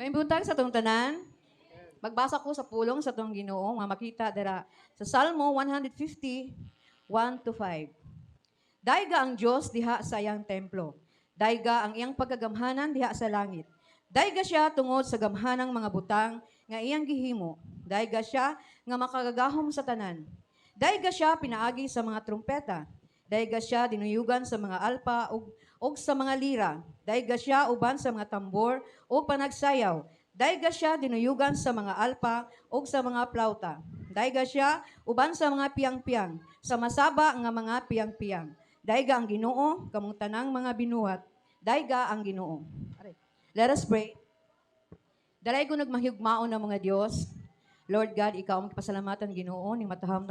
May buntag sa tong tanan. Magbasa ko sa pulong sa tong Ginoo nga makita dira sa Salmo 150, 1 to 5. Dayga ang Dios diha sa iyang templo. Dayga ang iyang pagagamhanan diha sa langit. Dayga siya tungod sa gamhanang mga butang nga iyang gihimo. Dayga siya nga makagagahom sa tanan. Dayga siya pinaagi sa mga trumpeta. Dayga siya dinuyugan sa mga alpa ug sa mga lira. Dayga siya uban sa mga tambor o panagsayaw. Dayga siya dinuyugan sa mga alpa o sa mga plauta. Dayga siya uban sa mga piyang-piyang, sa masaba nga mga piyang-piyang. Dayga ang Ginoo kamong tanang mga binuhat. Dayga ang Ginoo. Let us pray. Daray ko nagmahigmaon ng mga Dios. Lord God, ikaw ang pasalamatan Ginoo ning mataham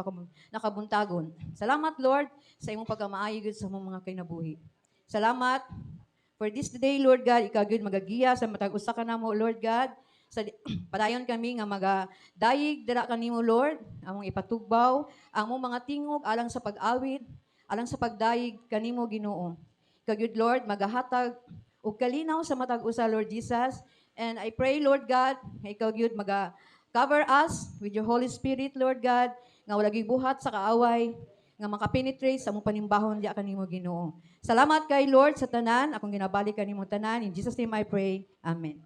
nakabuntagon. Salamat Lord sa imong pagkamaayos sa among mga kinabuhi. Salamat for this day, Lord God, ikaw gyud magagiya sa matag usa ka namo, Lord God. Sa padayon kami nga magadayig dira kanimo, Lord, among ipatugbaw, among mga tingog alang sa pag-awit, alang sa pagdayig kanimo, Ginoo. Ikaw gyud, Lord, magahatag og kalinaw sa matag usa, Lord Jesus. And I pray, Lord God, nga ikaw gyud cover us with your Holy Spirit, Lord God, nga wala gibuhat sa kaaway, nga makapenetrate sa among panimbahon diya kanimo, Ginoo. Salamat kay Lord sa tanan, akong ginabalik kanimo tanan. In Jesus' name I pray. Amen.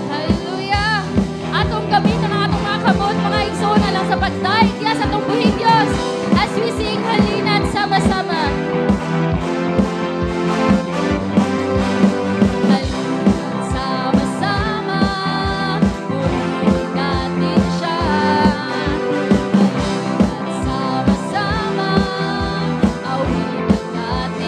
Hallelujah! Atong gamiton ang atong mga kamot, mga igsoon lang sa pagdaig diya sa atong buhig Dios as we sing halinan sama-sama. Halinan sama-sama, purihin natin siya. Halinan sama-sama, awitan natin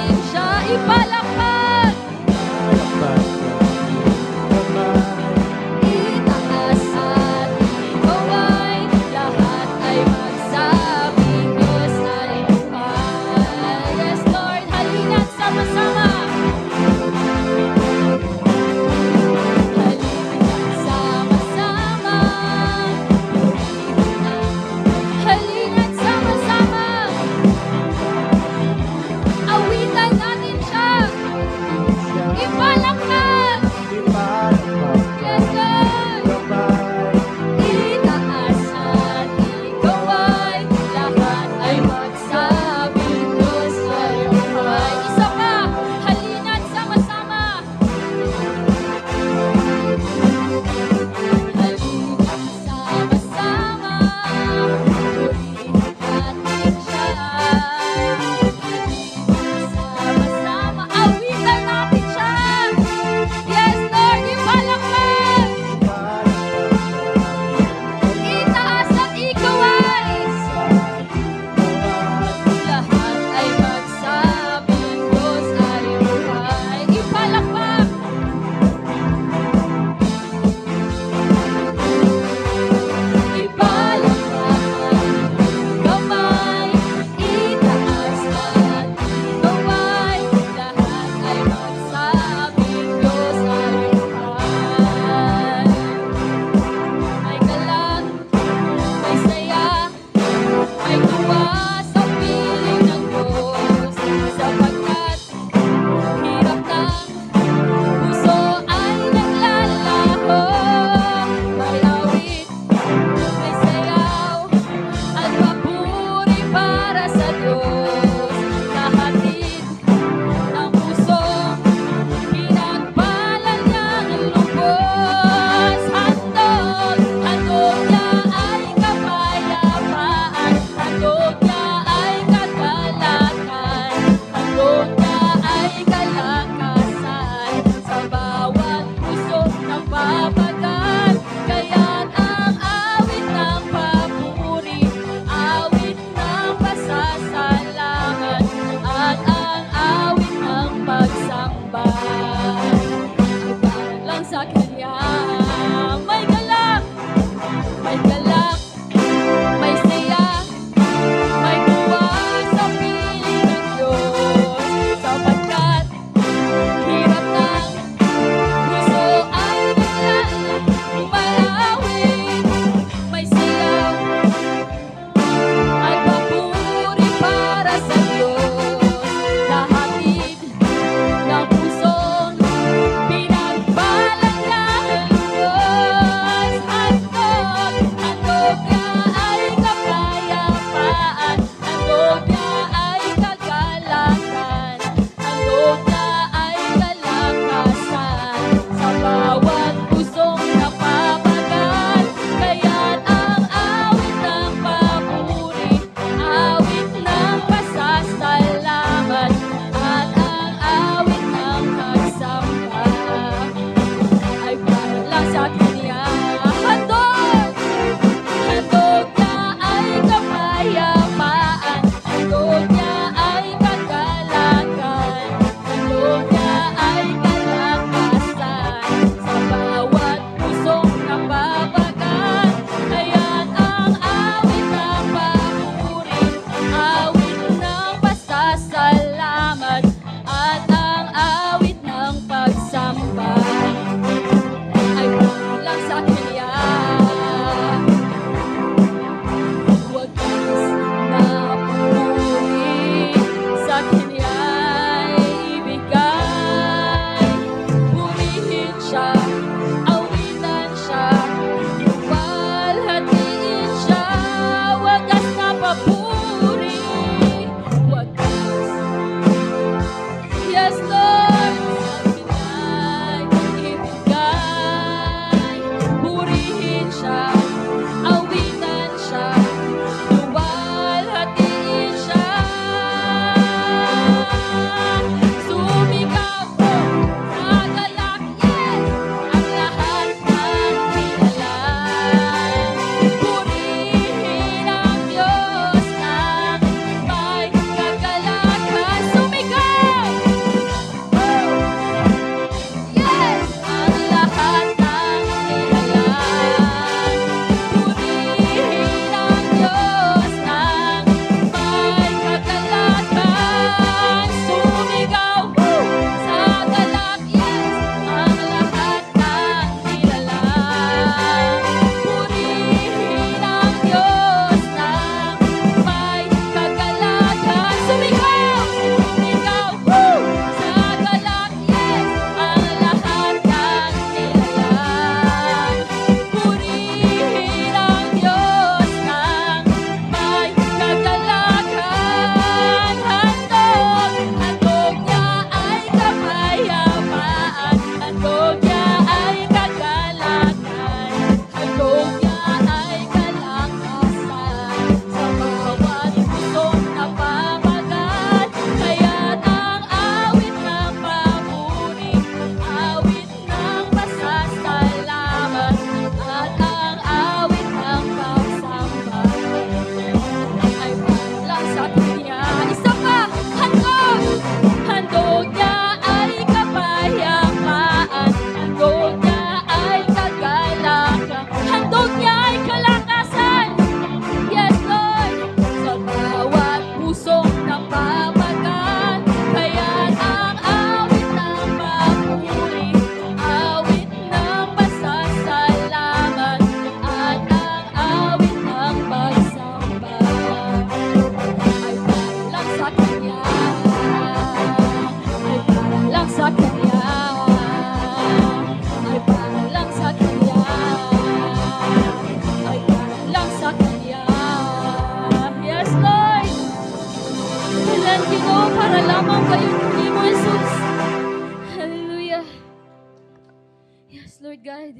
Yes, Lord God.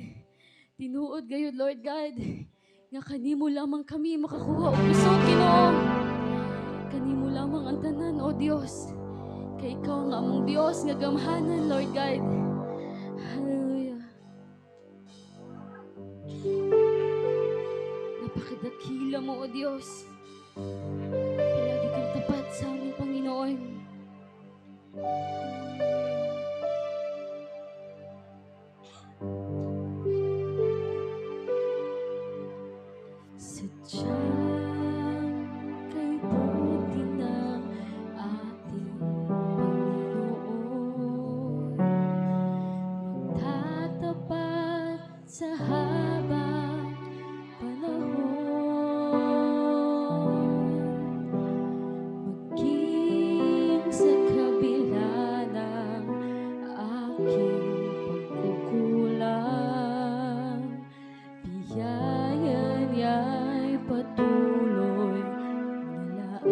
Tinuod gayud, Lord God. Nga kanimo lamang kami makakuha og isog, Ginoo. Kanimo lamang ang tanan, O Dios. Kay ikaw nga among Dios nga gamhanan, Lord God. Hallelujah. Napakadakila mo, O Dios. Palagi kang tapat sa aming Panginoon. Sadyang kay buti ng ating Panginoon, magtatapat sa habang panahon, maging sa kabila ng aking pagkukulang. Biyaya niya'y patuloy nilaan.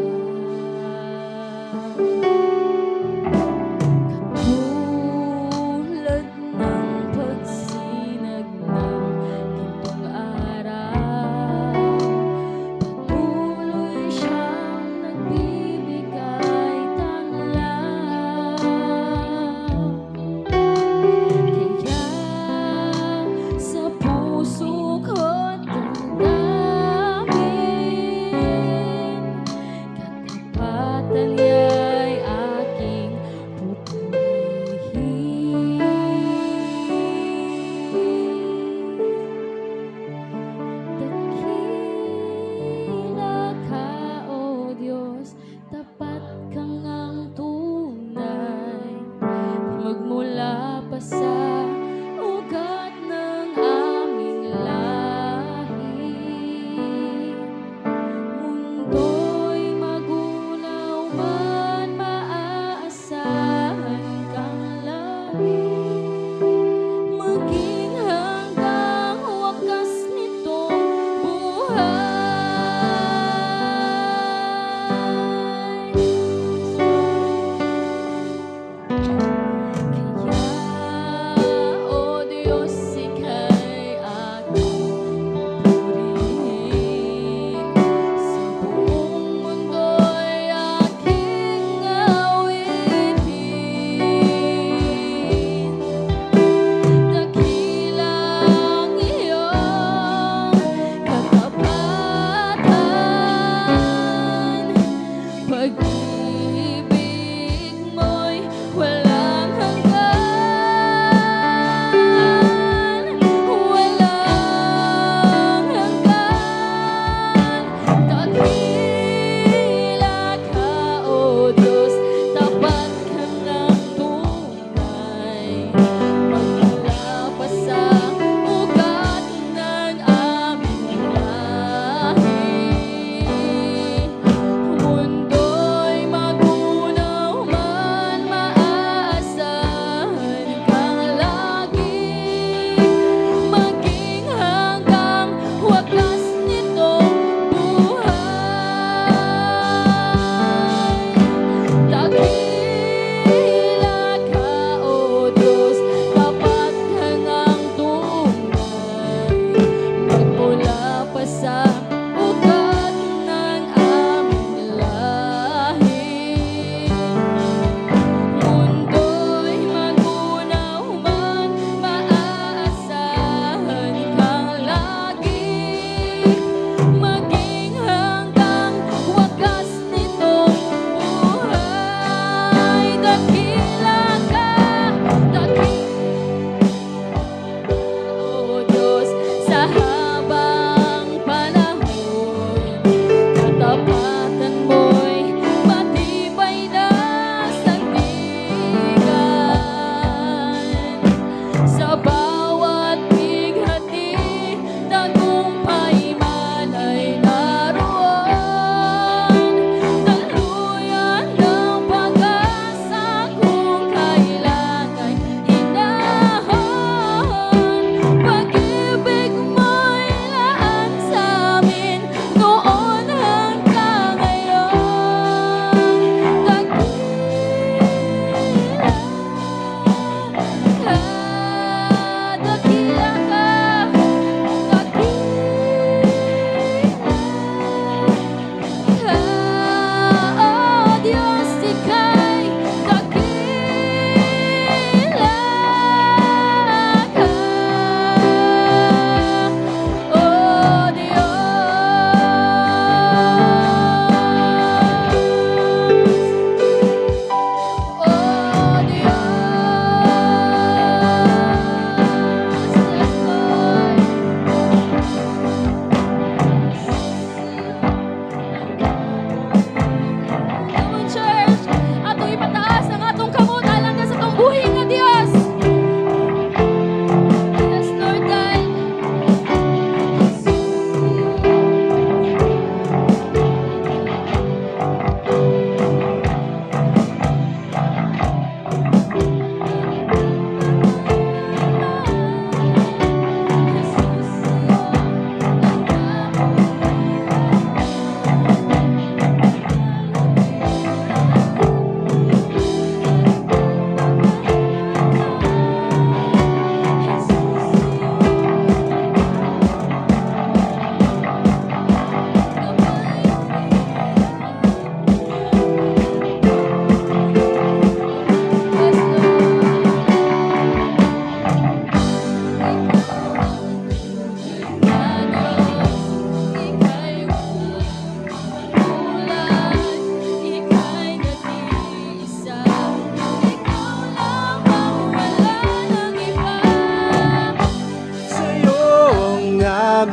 Katulad ng pagsinag ng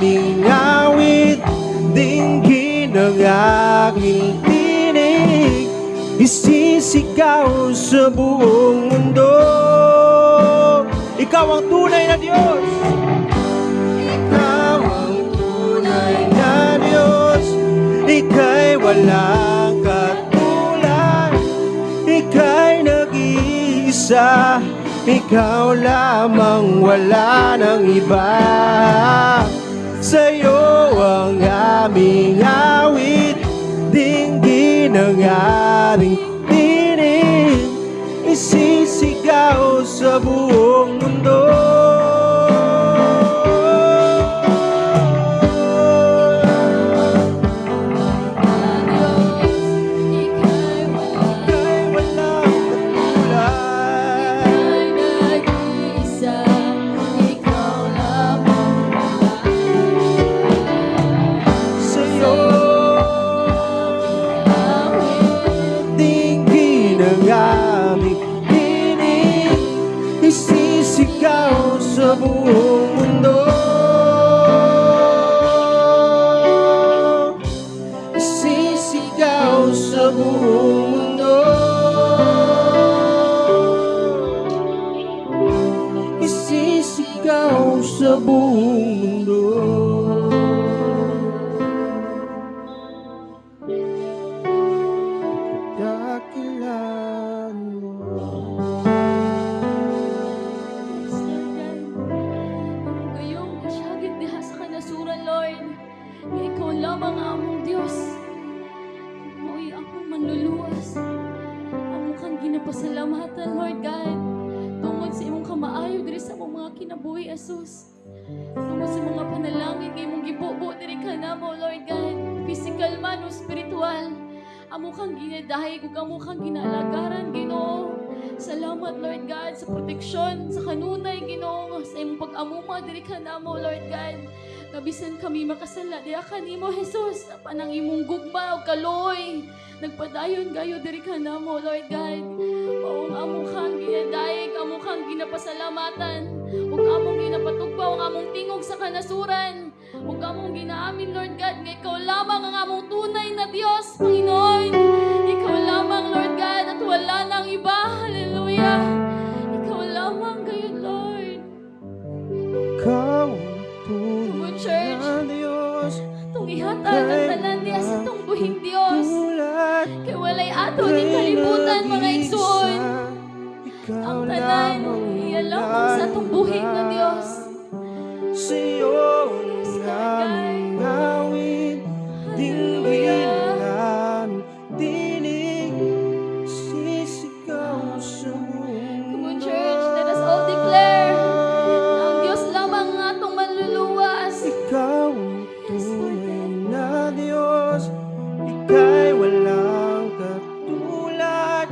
aming awit, dinggin ang aking tinig, isisigaw sa buong mundo. Ikaw ang tunay na Diyos. Ikaw ang tunay na Diyos. Ika'y walang katulad. Ika'y nag-iisa. Ikaw lamang, wala nang iba. Sa'yo ang aming awit, dinggin ang aming tinig, isisigaw sa buong mundo. Ika'y walang katulad. Sa'yo dinggin ang aming tinig, isisigaw sa buong mundo. Isisigaw sa buong mundo. Isisigaw sa buong mundo. Dakilan mo. Gayong kasyagit diha sa kanasuran, Lord. Nga ikaw lamang ang among Diyos. Mo'y akong manluluwas. Amo kang ginapasalamatan, Lord God. Tungod sa imong kamaayo diri sa among mga kinabuhi, Asus. Tungod sa mga panalangin nga imong gibubo diri kanamo, Lord God. Physical man o spiritual. Amo kang ginadahig ug amo kang ginaalagaran, Ginoo. Salamat, Lord God, sa proteksyon, sa kanunay, Ginoo, sa imong pag-amuma diri kanamo, Lord God. Kabisan kami makasala diha kanimo, Jesus, sa panang imong gugma ug kaloy. Nagpadayon gayo diri kanamo, Lord God. Maong amo kang ginadahig, amo kang ginapasalamatan, ug among ginapatugbaw ang among tingog sa kanasuran. Ug among ginaamin, Lord God, nga ikaw lamang ang among tunay na Dios, Panginoon. Ikaw lamang, Lord God, at wala nang iba. Hallelujah. Ikaw lamang kayo, Lord. Ikaw ang Come on, tunay church. na Diyos. Itong ihatag ang tanan niya sa itong buhing Dios. Tulad Kay walay ato ni kalibutan, mga igsuon. Ang tanan, iya lamang sa itong buhing na Dios. Sa'yo ang aming awit, dinggin ang aming tinig, sisigaw sa buong Come on, mundo. church. Let us all declare na ang Diyos lamang ang atong manluluwas. Ikaw ang tunay na Diyos, ika'y walang katulad,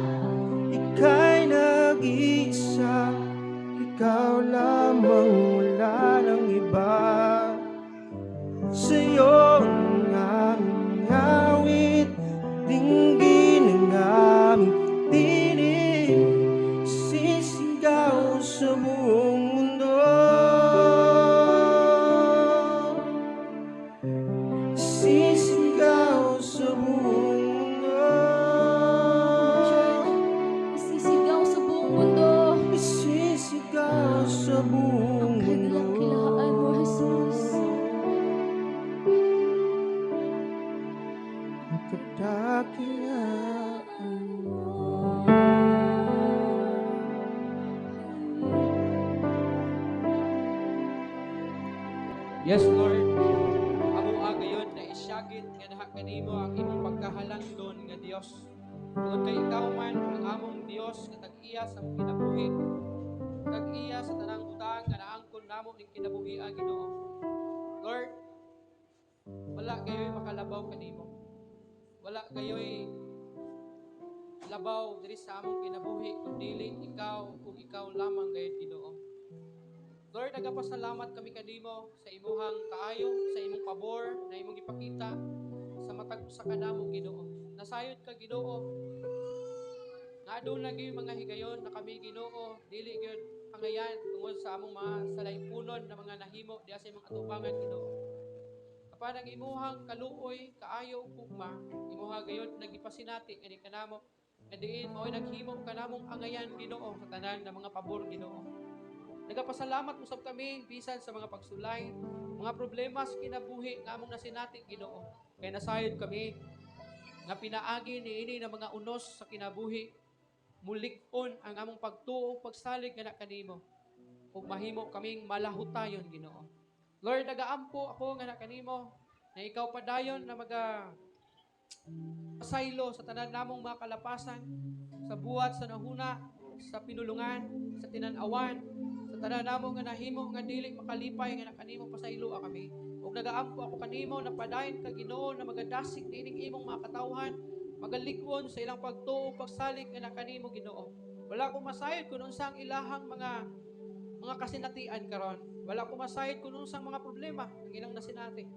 ika'y nag-iisa, ikaw lamang, wala nang iba. Sa'yo ang aming awit, dinggin ang aming tinig, sisigaw sa buong mundo. Sisigaw sa buong mundo. Isisigaw sa buong mundo. Sisigaw sa buong Ang mundo. kadakilaan mo, Jesus. Ang kadakilaan mo. Yes, Lord. Amo agayon na isyagit nga naha kanimo ang imong pagkahalangdon nga Dios. Tungod kay ikaw man ang among Dios nga tag-iya sa among kinabuhi. Tag-iya sa tanang butang nga naangkon namo ning kinabuhi ang Ginoo. Lord, wala kayo'y makalabaw kanimo. Wala kayo'y labaw diri sa among kinabuhi kundi ikaw ug ikaw lamang gayon Ginoo. Lord, nagapasalamat kami kanimo sa imuhang kaayo, sa imong pabor na imong ipakita sa matag usa ka namo Ginoo. Nasayod ka Ginoo. Nga aduna gyud mga higayon na kami Ginoo, dili gyud pangayan tungod sa among mga salaypunon na mga nahimo diha sa imong atubangan Ginoo. apan ang imuhang kaluoy kaayo ug gugma imuha gayud nagipasinati kani kanamo nga diin mao'y naghimo kanamong angayan Ginoo sa tanan ng mga pabor Ginoo. Nagapasalamat usab kami bisan sa mga pagsulay, mga problema sa kinabuhi nga among nasinati Ginoo. Kay nasayod kami nga pinaagi niini ng mga unos sa kinabuhi mulik-on ang among pagtuo ug pagsalig nga kanimo ug mahimo kaming malahutayon Ginoo. Lord, nagaampo ako nga kanimo na ikaw padayon na pasaylo sa tanan namong mga kalapasan, sa buhat, sa nahuna, sa pinulungan, sa tinan-awan, sa tanan namong nga nahimo nga dili makalipay nga kanimo pasaylo kami. Ug nagaampo ako kanimo na padayon ka Ginoo na magadasig niining imong mga katawhan, magalikon sa ilang pagtuo, pagsalig nga kanimo Ginoo. Wala ko masayod kung unsang ilahang mga kasinatian karon. Wala ko masayod kung unsang mga problema ang ilang nasinati.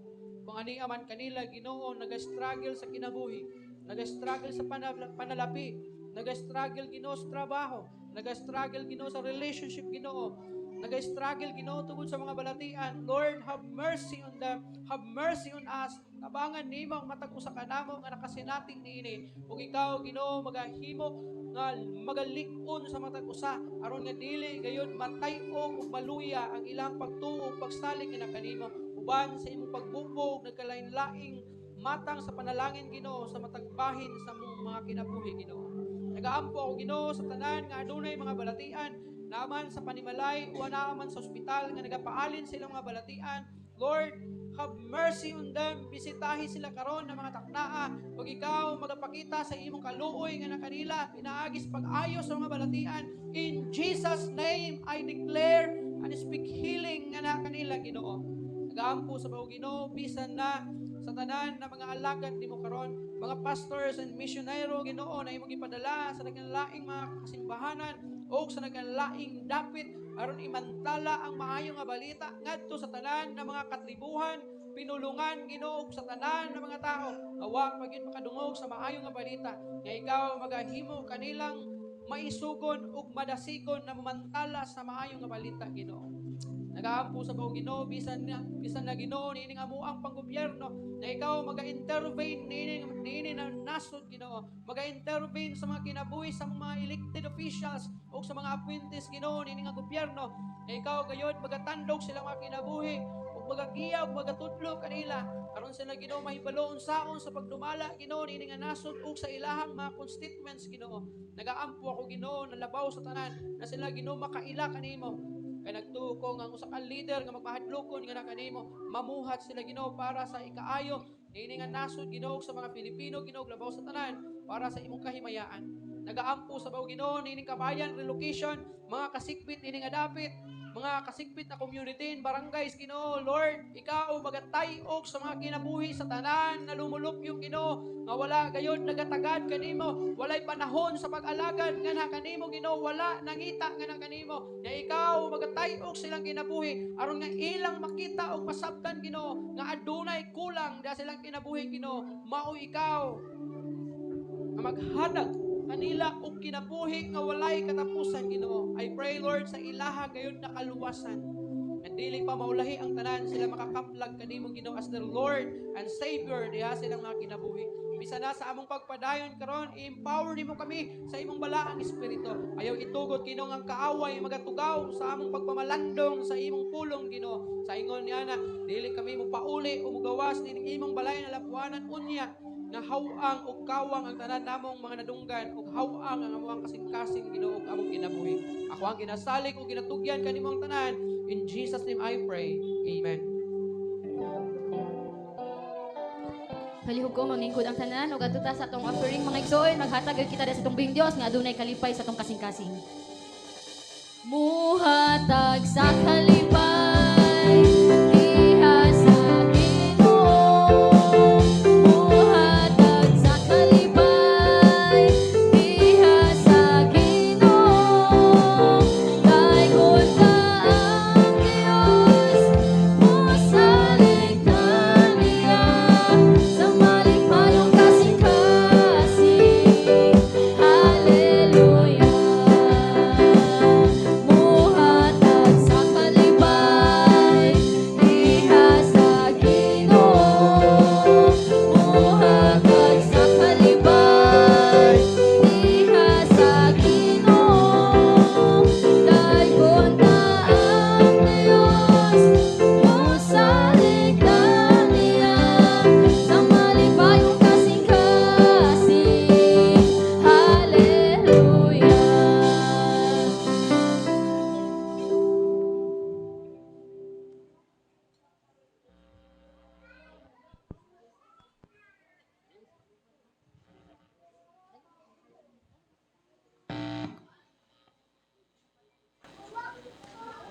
Kung ani aman kanila Ginoo nagastruggle sa kinabuhi, nagastruggle sa panalapi, nagastruggle Ginoo sa trabaho, nagastruggle Ginoo sa relationship Ginoo, nagastruggle Ginoo tungod sa mga balatian. Lord, have mercy on them, have mercy on us. Tabangan nimo ang matag usa kanamo nga nakasinating niini. Ug ikaw Ginoo magahimo nga magalikon sa matag usa aron nga dili gayud matay-o ug maluya ang ilang pagtuo ug pagsalig nga kanimo uban sa imong pagbubog nagkalain-laing matang sa panalangin Ginoo sa matag bahin sa mga kinabuhi Ginoo. Nagaampo ako Ginoo sa tanan nga adunay mga balatian naman sa panimalay o naman sa ospital nga nagapaalin sa ilang mga balatian. Lord, have mercy on them. Bisitahi sila karon ng mga taknaa. Ug ikaw magapakita sa imong kaluoy nga na kanila pinaagis pag-ayo sa mga balatian. In Jesus name I declare and speak healing nga na kanila Ginoo. Nagaampo sa bao Ginoo bisan na sa tanan na mga alagad nimo karon, mga pastors and missionero Ginoo na imong ipadala sa nagkalaing mga kasimbahanan o sa nagkalaing dapit aron imantala ang maayo nga balita ngadto sa tanan ng mga katribuhan, pinulungan Ginoo sa tanan ng mga tao. Awa pagid makadungog sa maayo nga balita nga ikaw magahimo kanilang maisugon ug madasigon na mamantala sa maayo nga balita Ginoo. Nagaampo sa bao Ginoo bisan na Ginoo niining amuang panggobyerno na ikaw maga-intervene niining na nasod Ginoo, maga-intervene sa mga kinabuhi sa mga elected officials o sa mga appointees Ginoo niining nga gobyerno na ikaw gayud magatandog sila mga kinabuhi ug magagiya ug magatudlo kanila aron sila Ginoo mahibalo unsaon sa pagdumala Ginoo niining nga nasod ug sa ilahang mga constituents Ginoo. Nagaampo ako Ginoo na labaw sa tanan na sila Ginoo makaila kanimo. Kaya nagtuo ko nga usa ka leader nga magpahadlokon nga kanimo mamuhat sila Ginoo para sa ikaayo niini nga nasod Ginoo sa mga Pilipino Ginoo labaw sa tanan para sa imong kahimayaan. Nagaampo sa bao Ginoo niining kabayan relocation, mga kasikbit niining nga dapit, mga kasikbit na community in barangays Ginoo. Lord, ikaw magatay-og sa mga kinabuhi sa tanan na lumulupyo Ginoo nga wala gayud nagatagad kanimo, walay panahon sa pag-alagad nga na kanimo Ginoo, wala nangita nga na kanimo na ikaw magatay-og silang kinabuhi aron nga ilang makita og masabtan Ginoo nga adunay kulang da silang kinabuhi Ginoo. Mao ikaw nga maghadag kanila og kinabuhi nga walay katapusan Ginoo. I pray Lord sa ilaha gayud na kaluwasan nga dili pa maulahi ang tanan sila makakaplag kanimo Ginoo as their Lord and Savior diha silang mga kinabuhi. Bisan na sa among pagpadayon karon, i-empower nimo kami sa imong balaang espiritu. Ayaw itugot Ginoo ang kaaway magatugaw sa among pagpamalandong sa imong pulong Ginoo. Sa ingon niya na dili kami mo pauli o mugawas ning imong balay na lapuanan unya nga hawang ug kawang ang tanan namong mga nadunggan ug hawang ang among kasing-kasing Ginoo ug among kinabuhi. Ako ang ginasalig ug ginatugyan kanimo ang tanan. In Jesus name I pray. Amen. Palihog ko mamingkod ang tanan ug adto sa atong offering mga igsoon maghatag gyud kita sa atong buhing Dios nga adunay kalipay sa atong kasing-kasing. Muhatag sa kalipay diha sa Ginoo. Muhatag sa kalipay diha sa Ginoo. Kay kun ka ang Dios mosalig kaniya sa maligmayong kasing-kasing. Hallelujah. Muhatag sa kalipay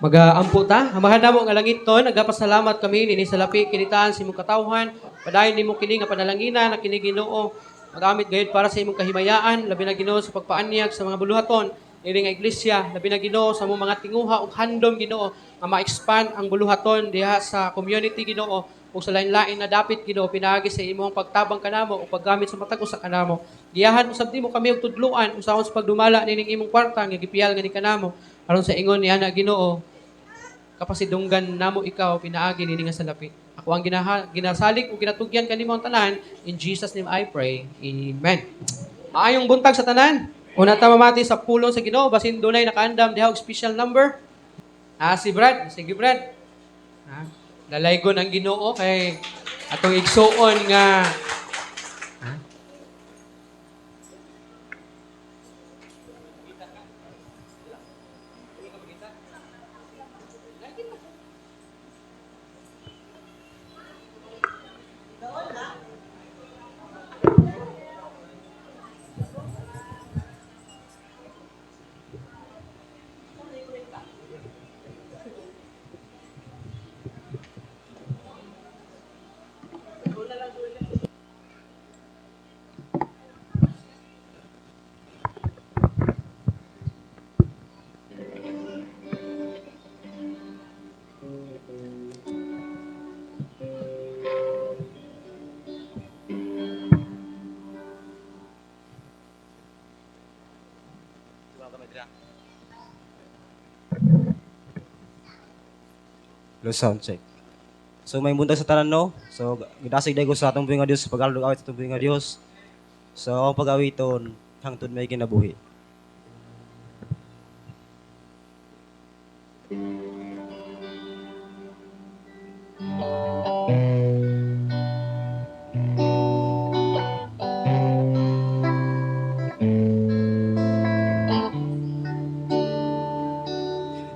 Mag-aampo ta. Amahan namo nga langiton, nagapasalamat kami nini sa lapi kinitaan sa imong katawhan. Padayon nimo kini nga panalanginan na kini Ginoo. Magamit gayud para sa imong kahimayaan, labi na Ginoo sa pagpaanyag sa mga buluhaton diri nga iglesia, labi na Ginoo sa imong mga tinguha ug handom Ginoo nga ma-expand ang buluhaton diha sa community Ginoo ug sa lain-lain na dapit Ginoo pinaagi sa imong pagtabang kanamo ug paggamit sa matag usa kanamo. Giyahan usab nimo kami og tudloan usahon sa pagdumala nining imong kwarta nga gipiyal nga ni kanamo aron sa ingon ni ana Ginoo kapasidunggan namo ikaw pinaagi nini nga salapi. Ako ang ginasalig o ginatugyan kanimo ang tanan. In Jesus name I pray. Amen. Maayong buntag sa tanan. Una ta mamati sa pulong sa Ginoo basin dunay nakaandam diha og special number. Si Brad, sige Brad. Lalaygon ang Ginoo kay atong igsuon nga Low sound check. So may buntag sa tanan no. So gidasig day ko sa atong buhi nga Dios sa pag-alog awit sa atong buhi nga Dios. So ang pag-awiton hangtod may kinabuhi.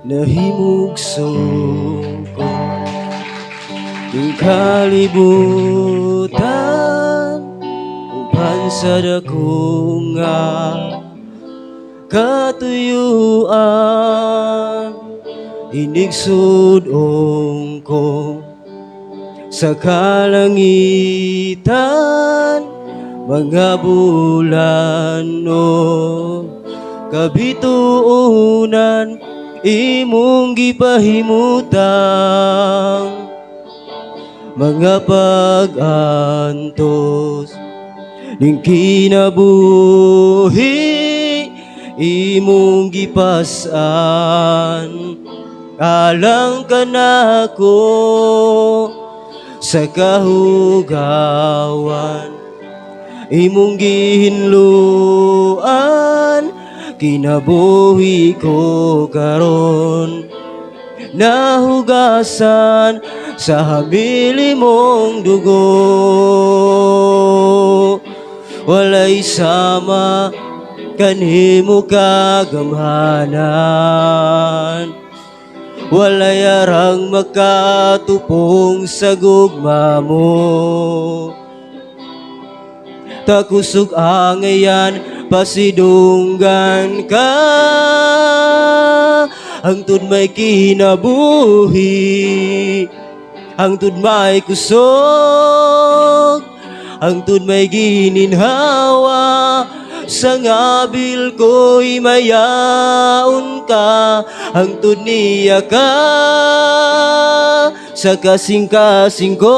Nahimugson ko ang kalibutan uban sa dako nga katuyuan inigsudong ko sa kalangitan mga bulan no kabituunan imong gipahimutang mga pag-antos ning kinabuhi imong gipas-an alang kanako sa kahugawan imong gihinluan kinabuhi ko karon nahugasan sa hamili mong dugo walay sama kanimo kagamhanan walay arang makatupong sa gugma mo takusog angayan pasidunggan ka hangtod may kinabuhi hangtod may kusog hangtod may gininhawa sa ngabil ko'y mayaon ka hangtod niya ka sa kasing-kasing ko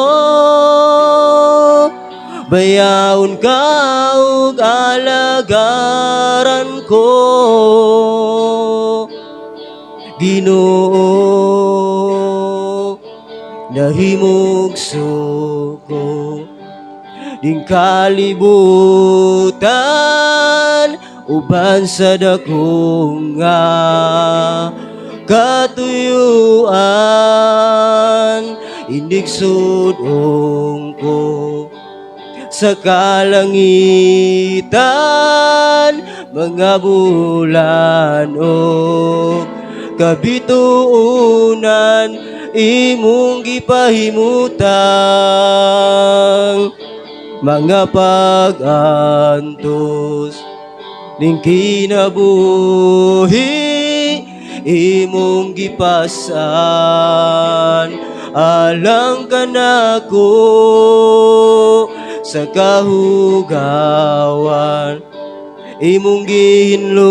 bayaon ka ug alagaran ko Ginoo nahimugso ko ding kalibutan uban sa dako nga katuyuan inigsudong ko sa kalangitan mga bulan o kabituunan imong gipahimutang mga pag-antos ning kinabuhi imong gipasan alang kanako sa kahugawan imong gihinluan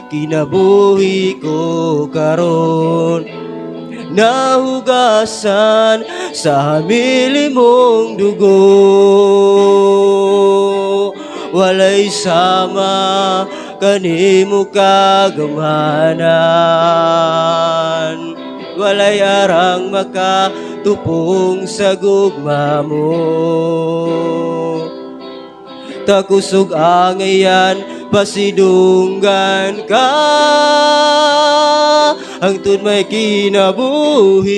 kinabuhi ko karon nahugasan sa hamili mong dugo walay sama kanimo kagamhanan walay arang makatupong sa gugma mo takusog angayan pasidunggan ka hangtod may kinabuhi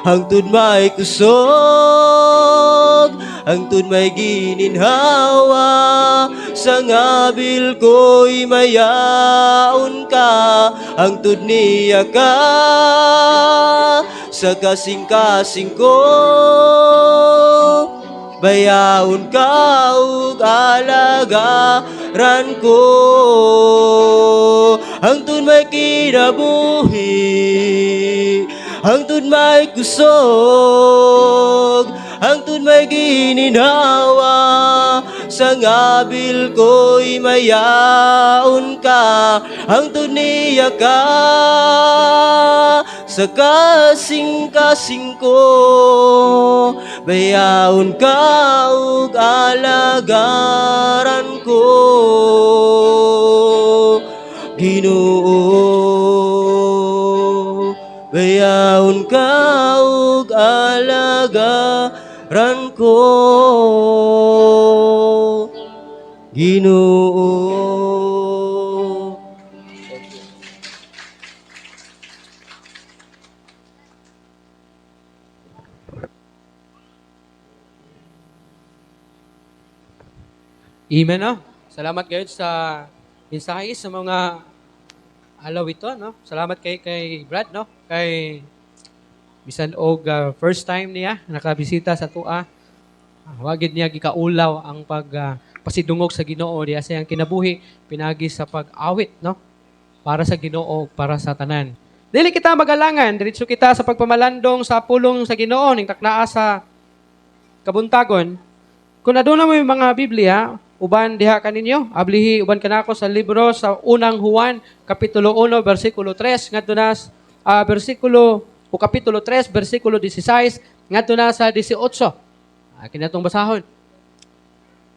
hangtod may kusog hangtod may gininhawa sa ngabil ko'y mayaon ka hangtod niya ka sa kasing-kasing ko bayaon ka ug alagaran ko hangtod may kinabuhi hangtod may kusog hangtod may gininhawa sa ngabil ko'y mayaon ka hangtod niya ka sa kasing-kasing ko bayaon ka ug alagaran ko Ginoo bayaon ka ug alagaran ko Ginoo. Amen, no? Salamat kayo sa mensahe sa mga alaw ito, no? Salamat kay Brad, no? Kay bisan og first time niya nakabisita sa tua. Wagid niya gikaulaw ang pasidungog sa Ginoo diya sa iyang kinabuhi pinagi sa pag-awit, no? Para sa Ginoo, para sa tanan. Dili kita magalangan, diretso kita sa pagpamalandong sa pulong sa Ginoo ning taknaa sa kabuntagon. Kung aduna mo yung mga Biblia, uban diha kaninyo, ablihi uban kanako sa libro sa unang Juan, kapitulo 1, versikulo 3, ngadto na kapitulo 3, versikulo 16, ngadto na sa 18. Kinatong basahon.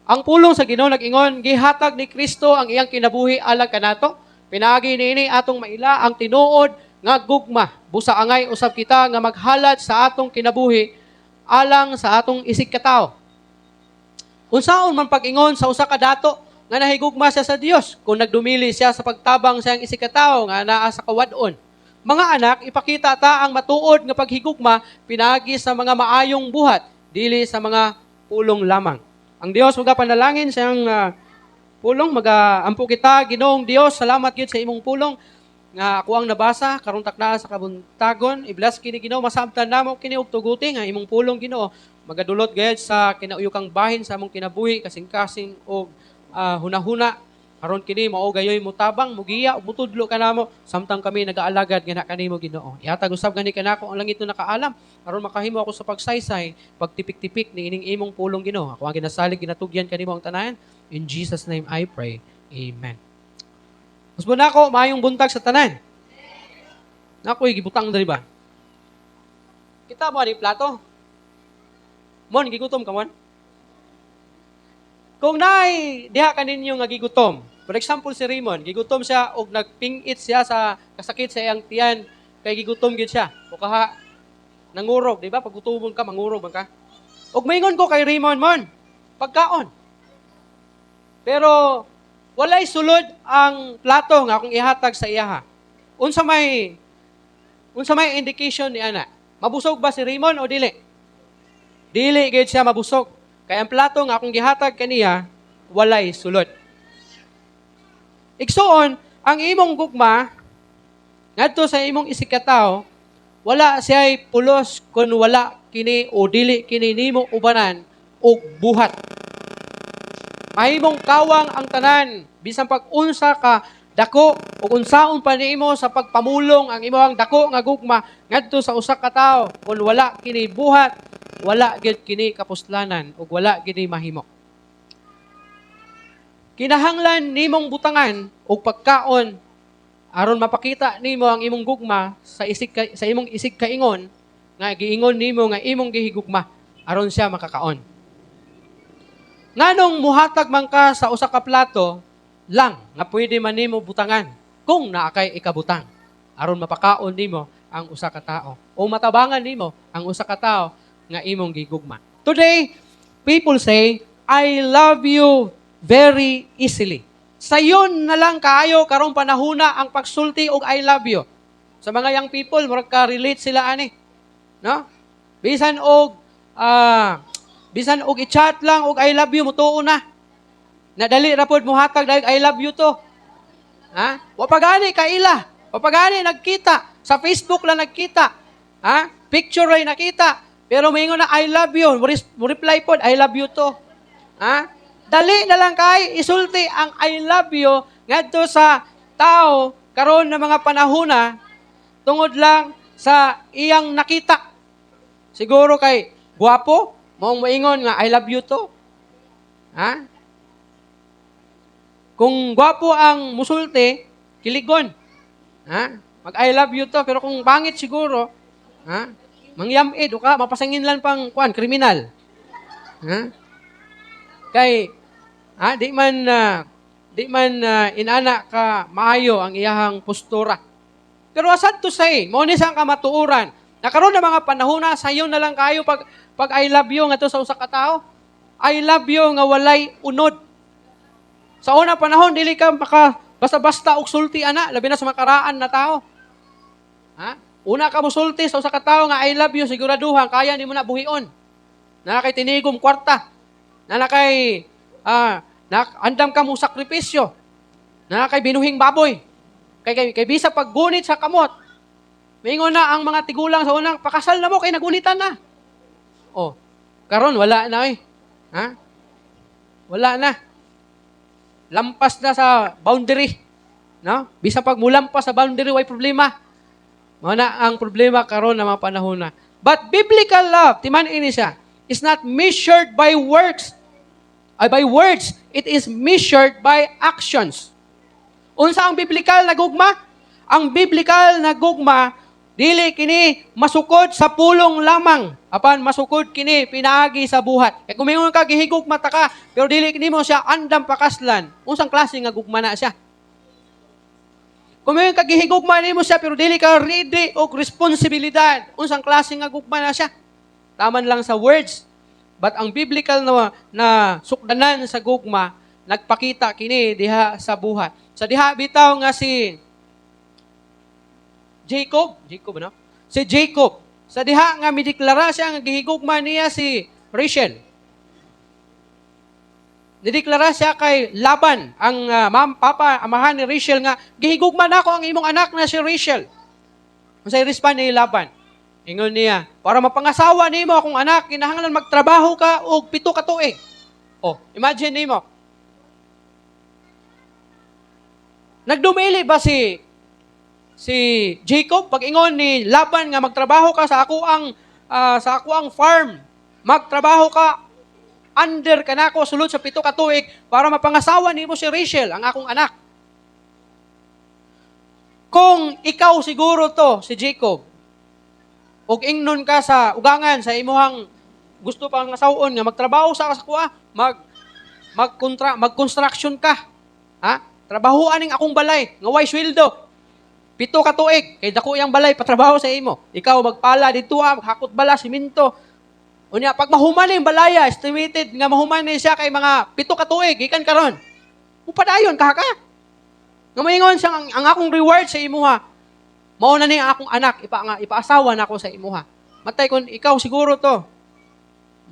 Ang pulong sa Ginoo nag-ingon, gihatag ni Kristo ang iyang kinabuhi alang kanato. Pinagi niini atong maila ang tinuod nga gugma. Busa angay usab kita nga maghalad sa atong kinabuhi alang sa atong isig katawo. Unsaon man pag-ingon sa usa ka dato nga nahigugma siya sa Dios kung nagdumili siya sa pagtabang sa iyang isig katawo nga naa sa kawadon. Mga anak, ipakita ta ang matuod nga paghigugma pinagi sa mga maayong buhat, dili sa mga pulong lamang. Ang Dios magapanalangin sa iyang pulong, mag-ampo kita, Ginoong Dios, salamat gyud sa imong pulong nga ako ang nabasa karon takna sa kabuntagon. I-bless kini Ginoo, masabtan namo kini og tuguti nga imong pulong Ginoo. Magadulot gayud sa kinauyokang bahin sa among kinabuhi kasing-kasing og hunahuna. Karon kini mao gayoy mutabang, mugiya ug mutudlo kanamo samtang kami nagaalagad nga kanimo Ginoo. Ihatag usab gani kanako ang langit na nakaalam aron makahimo ako sa pagsaysay, pagtipik-tipik ni ining imong pulong Ginoo. Ako ang ginasalig ginatugyan kanimo ang tanan. In Jesus name I pray. Amen. Usbo nako maayong buntag sa tanan. Nakoy gibutang diri ba? Kita mo ani plato? Mon gigutom ka mon? Kung naay diha kaninyo nga gigutom. For example si Raymond, gigutom siya og nagpingit siya sa kasakit sa iyang tiyan kay gigutom gyud siya. O kaha nangurog, di ba? Pag gutomon ka mangurog man ka. Og maingon ko kay Raymond mon, pagkaon. Pero walay sulod ang plato nga akong ihatag sa iyaha. Unsa may indication ni ana? Mabusog ba si Raymond o dili? Dili gayud siya mabusog. Kaya ang plato nga akong gihatag kaniya walay sulod. Igsuon, ang imong gugma ngadto sa imong isikataw, wala siya'y pulos kung wala kini o dili kini nimo ubanan og buhat. Mahimong kawang ang tanan bisan pag unsa ka dako ug unsaon pa nimo sa pagpamulong ang imong dako nga gugma ngadto sa usa ka tawo kun wala kini buhat, wala gyud kini kapuslanan ug wala gini mahimo. Kinahanglan nimong butangan og pagkaon aron mapakita nimo ang imong gugma sa imong isig kaingon nga giingon nimo nga imong gihigugma aron siya makakaon. Nganong muhatag man ka sa usa ka plato lang nga pwede man nimo butangan kung naa kay ikabutang aron mapakaon nimo ang usa ka tawo o matabangan nimo ang usa ka tawo nga imong gigugma. Today, people say, I love you very easily. Sayon na lang kaayo karong panahona ang pagsulti og I love you. Sa mga young people, murag ka relate sila ani. No? Bisan og i-chat lang og I love you mutuo na. Nadali ra pod muhatag dahil I love you to. Ha? Wa pa gani kaila. Wa pa gani nagkita. Sa Facebook lang nagkita. Ha? Picture ay nakita. Pero maingon na I love you. Mo reply pod I love you to. Ha? Dali na lang kay isulti ang I love you ngadto sa tao karon na mga panahona tungod lang sa iyang nakita. Siguro kay guwapo, maong moingon nga I love you to. Ha? Kung gwapo ang musulti, kiligon. Ha? Mag I love you to, pero kung bangit siguro, ha? Mangyamid o ka, mapasangin lang pang kriminal. Ha? Kay di man inana ka maayo ang iyahang postura. Pero asad to say, mo ni sang kamatuoran. Nakaroon na mga panahona sayo na lang kayo pag I love you nga to sa usa ka tawo. I love you nga walay unod. Sa unang panahon, dili ka basta-basta og sulti ana, labi na sa makaraan na tao. Ha? Una ka mo sulti sa usa ka tawo nga I love you, siguraduhan kaya nimo na buhion. Na kay tinigom kwarta. Na kay andam ka mo sakripisyo. Na kay binuhing baboy. Kay bisa paggunit sa kamot. Mingon na ang mga tigulang sa unang pakasal na mo kay nagunitan na. Oh, karon wala na eh. Ha? Wala na. Lampas na sa boundary. No? Bisa pag mulampas sa boundary, way problema. Mana ang problema karon na mga panahon na. But biblical love, timan ini siya, is not measured by works. By words, it is measured by actions. Unsa ang biblical na gugma? Ang biblical na gugma, dili kini masukod sa pulong lamang. Apan masukod kini pinaagi sa buhat. Kaya kung mayroon ka gihigugma ta ka, pero dili kini mo siya andam pakaslan. Unsang klase nga gugma na siya? Kung mayroon ka gihigugma nimo siya, pero dili ka ready og responsibilidad. Unsang klase nga gugma na siya? Taman lang sa words. But ang biblical na sukdanan sa gugma, nagpakita kini diha sa buhat. Sa diha bitaw nga si Jacob, no? Si Jacob. Sa diha nga mideklara siya nga gihigugma niya si Rachel. Nideklara siya kay Laban, ang amahan ni Rachel nga, gihigugma na ako ang imong anak na si Rachel. Unsay respond ni Laban? Ingon niya, para mapangasawa nimo akong anak, kinahanglan magtrabaho ka og 7 ka tuig. Oh, imagine nimo. Nagdumili ba si Jacob pag ingon ni Laban nga magtrabaho ka sa ako ang farm. Magtrabaho ka under ka nako sulod sa 7 ka tuig para mapangasawa nimo si Rachel, ang akong anak. Kung ikaw siguro to si Jacob, ug ingnon ka sa ugangan sa imuhang gusto pang nasawon nga magtrabaho sa kuha, mag-construction ka. Ha? Trabahuan ning akong balay nga way sweldo. 7 ka tuig, kay dako yang balay patrabaho sa imo. Ikaw magpala dito maghakot bala siminto. Unya pag mahuman ni balaya, estimated nga mahuman ni siya kay mga 7 ka tuig gikan karon. Upadayon ka. Nga moingon siya ang akong reward sa imuha. Mao na ni akong anak ipaasawa na ako sa imuha. Matay kun ikaw siguro to.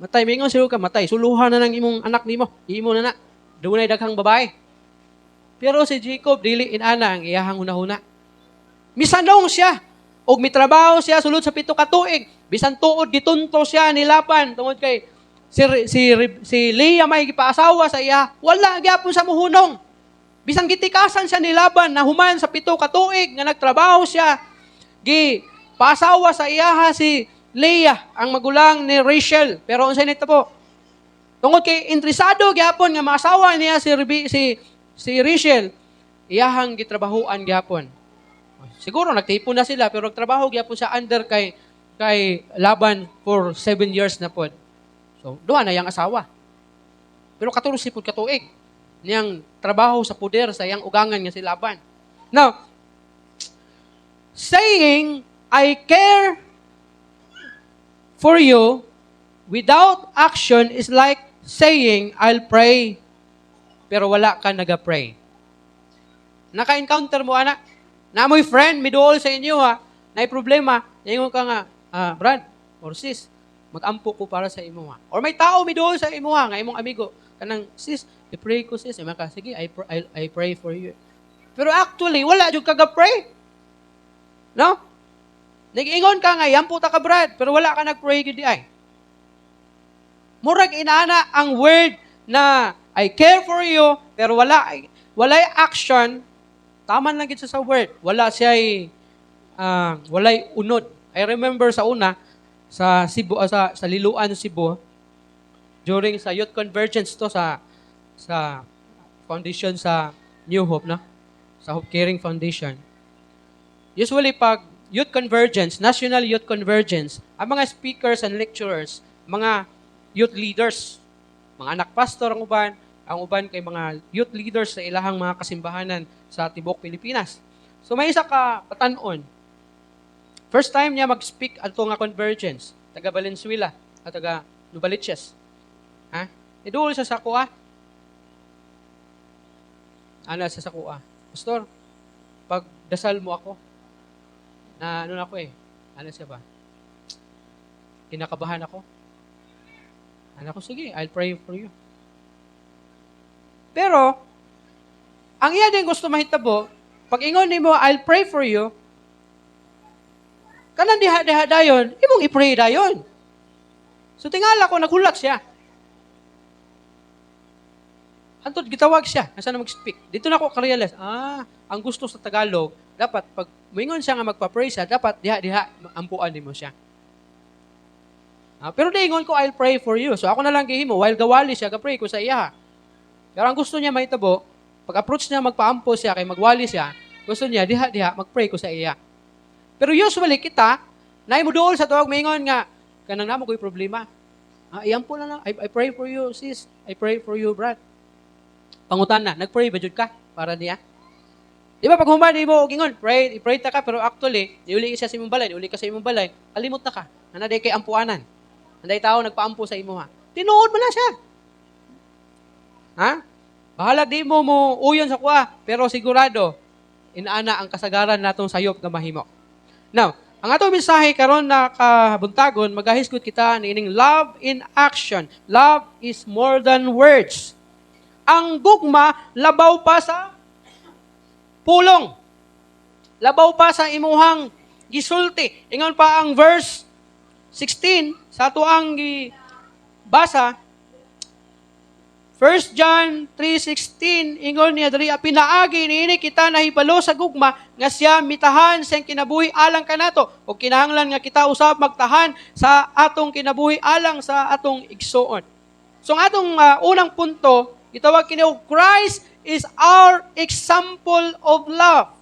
Matay mingon siguro ka matay. Suluhan na ng imong anak nimo. Imo na. Dunay daghang babae. Pero si Jacob dili inana ang iyahang hunahuna. Misanong siya og mitrabaho siya sulod sa 7 ka tuig. Bisan tuod gitunto siya ni Laban tungod kay si Leah may gipaasawa sa iya. Wala gyapon sa muhunong. Bisang gitikasan siya ni Laban na human sa 7 ka tuig nga nagtrabaho siya. Paasawa sa iyaha si Leah, ang magulang ni Rachel. Pero unsay nito po? Tungod kay interesado gyapon nga maasawa niya si Rachel, iyahang gitrabahuan gyapon. Siguro nagtipon na sila pero nagtrabaho gyapon siya under kay Laban for 7 years na pod. So, duha na yang asawa. Pero 14 pud ka tuig niyang trabaho sa puder sa iyang ugangan nga si Laban. Now, saying, I care for you without action is like saying, I'll pray, pero wala ka nag-pray. Naka-encounter mo, anak? Namoy friend, miduol sa inyo, ha? Naay problema, naingon ka nga, Brad, or sis, mag-ampo ko para sa imo, ha? Or may tao miduol sa imo, ha? Nga imong amigo, kanang, sis, i-pray ko, sis. Sige, I pray for you. Pero actually, wala yung kag-pray. No? Nag-ingon ka nga, yampo ta ka, Brad, pero wala ka nag-pray yun di ay. Murag inaana ang word na I care for you, pero walay action, taman lang gito sa word. Walay unod. I remember sa una, sa Cebu, sa Liloan, Cebu, during sa Youth Convergence to, sa foundation sa New Hope, no? Sa Hope Caring Foundation. Usually, pag Youth Convergence, National Youth Convergence, ang mga speakers and lecturers, mga youth leaders, mga anak pastor ang uban kay mga youth leaders sa ilahang mga kasimbahanan sa tibok Pilipinas. So may isa ka patanon. First time niya mag-speak ato nga convergence, taga Valenzuela at taga Novaliches. Ha? Idul sa sakua. Ana sa sakua. Pastor, pag dasal mo ako, na ano na ako ano siya ba? Kinakabahan ako. Ano ko, sige, I'll pray for you. Pero, ang iya din gusto mahitabo, pag ingon ni mo, I'll pray for you, kanan diha dayon, imong i-pray dayon. So, tingala ko, naghulat siya. Antod, gitawag siya, nasa na mag-speak. Dito na ako karealize, ang gusto sa Tagalog, dapat, pag mingon siya nga magpa-pray siya, dapat diha ampuan din mo siya. Pero diingon ko, I'll pray for you. So ako na lang gihimo, while gawali siya, ga-pray ko sa iya. Pero ang gusto niya mahitabo, pag-approach niya, magpaampo siya, kay magwali siya, gusto niya, diha, mag-pray ko sa iya. Pero usually kita, naay mo dool sa tuwag maingon nga, kanang namo ko'y problema. Iyan po na lang, I pray for you, sis. I pray for you, Brad. Pangutan na, nag-pray ba jud ka para niya? Di ba, pag human, di mo, gingon, pray ta ka, pero actually, niuli siya sa imong balay, niuli ka sa imong balay, kalimot na ka, nanaday kay ampuanan. Anday tao nagpaampo sa imo, ha? Tinuod mo na siya. Ha? Bahala di mo uyon sa kuha, pero sigurado, inaana ang kasagaran natong sayop nga mahimo. Now, ang atong mensahe karon na kabuntagon, magahisgot kita niining love in action. Love is more than words. Ang gugma, labaw pa sa pulong. Labaw pa sa imuhang gisulti. Ingon pa ang verse 16, sa ato ang basa, 1 John 3:16, ingon niya diri, pinaagi niini kita nahibalo sa gugma nga siya mitahan sa kinabuhi alang kanato o kinahanglan nga kita usab magtahan sa atong kinabuhi alang sa atong igsuon. So ang atong unang punto, gitawag kini Christ is our example of love.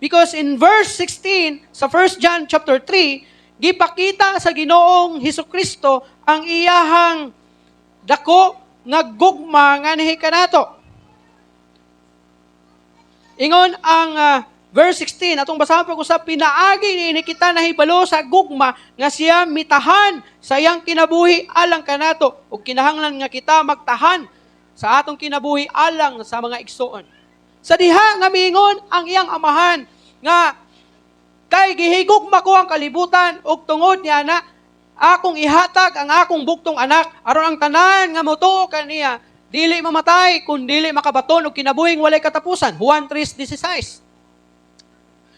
Because in verse 16 sa 1 John chapter 3, gipakita sa Ginoong Hesukristo ang iyahang dako nga gugma nga nihi kanato. Ingon ang verse 16, atong basahan pa ko sa pinaagi ni kita nahibalo sa gugma nga siya mitahan sa iyang kinabuhi alang kanato ug kinahanglan nga kita magtahan sa atong kinabuhi alang sa mga igsuon. Sa diha nga miingon ang iyang amahan nga kay gihigugma ko ang kalibutan ug tungod niya na akong ihatag ang akong buktong anak aron ang tanan nga motuo kaniya dili mamatay kun dili makabaton og kinabuhing walay katapusan. Juan 3:16.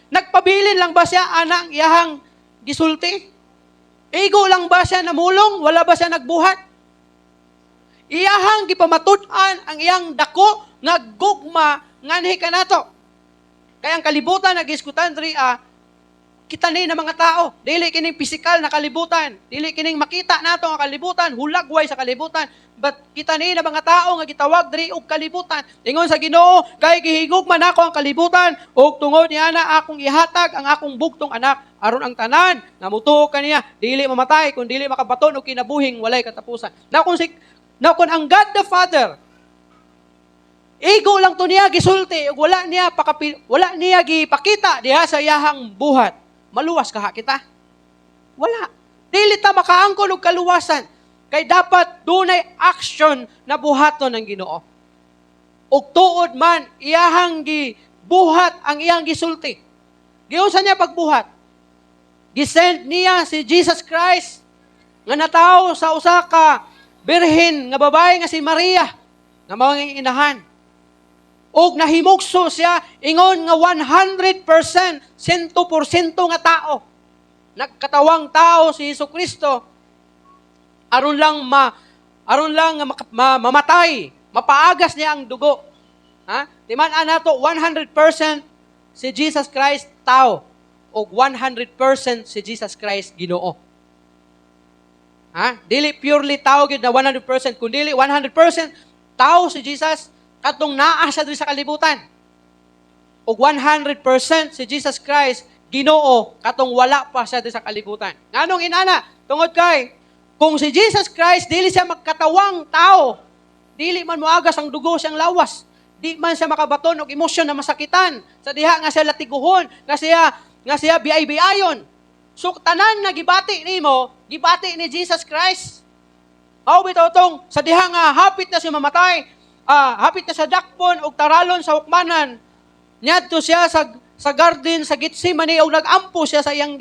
Nagpabilin lang ba siya ana ang iyahang gisulti? Igo lang ba siya namulong? Wala ba siya nagbuhat? Iyahang gipamatud-an ang iyang dako nga gugma nganhi ka nato. Kaya ang kalibutan nag-iskutan diri kita ni na mga tao. Dili kining physical na kalibutan. Dili kining makita nato nga kalibutan, hulagway sa kalibutan. But kita ni na mga tao nga gitawag diri og kalibutan. Ingon sa Ginoo, kay gihigugman nako ang kalibutan ug tungod niya na akong ihatag ang akong bugtong anak aron ang tanan nga mutuo kaniya dili mamatay kun dili makabaton og kinabuhing walay katapusan. Na kun ang God the Father ego lang to niya gisulti ug wala niya gipakita diha sa iyahang buhat. Maluwas kaha kita? Wala. Dili ta makaangkon og kaluwasan. Kay dapat dunay action na buhaton ng Ginoo. Ug tuod man iyahang gibuhat ang iyang gisulti. Giunsa niya pagbuhat? Gisend niya si Jesus Christ nga natawo sa usa ka birhen nga babae nga si Maria nga mao nga inahan. Og nahimugso siya ingon nga 100%, 100% nga tao. Nagkatawang tao si Hesukristo aron lang mamatay, mapaagas niya ang dugo. Ha? Timan-an nato 100% si Jesus Christ tao og 100% si Jesus Christ Ginoo. Ha? Dili purely tao gyud na 100%, kundi 100% tao si Jesus katong naa siya diri sa kalibutan. Og 100% si Jesus Christ Ginoo katong wala pa siya diri sa kalibutan. Nganong inana? Tungod kay kung si Jesus Christ dili siya magkatawang tao, dili man moagas ang dugo siyang lawas, di man siya makabaton og emosyon na masakitan, sa diha nga siya latiguhon, nga siya biay-biayon. So tanan na gibati nimo, gibati ni Jesus Christ. Mao bitaw tong sa diha nga hapit na siya mamatay, hapit na sa dakpon og taralon sa hukmanan. Niadto siya sa garden sa Getsemani og nagampo siya sa iyang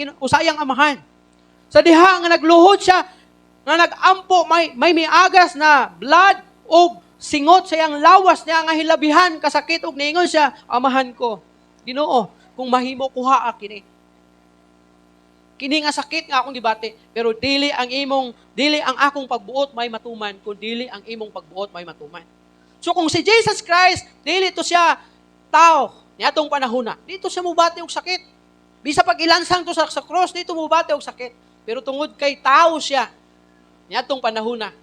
amahan. Sa diha nga nagluhod siya nga nag-ampo may miagas na blood o singot sa iyang lawas niya nga hilabihan kasakit og niingon siya, amahan ko, Ginoo, kung mahimo kuha kini. Kini nga sakit nga akong gibati, pero dili ang akong pagbuot may matuman, kun dili ang imong pagbuot may matuman. So kung si Jesus Christ, dili to siya tao, niadtong panahon na, dito siya mubati og sakit. Bisa pag ilansang to sa cross, dito mubati og sakit. Pero tungod kay tao siya, niadtong panahon na,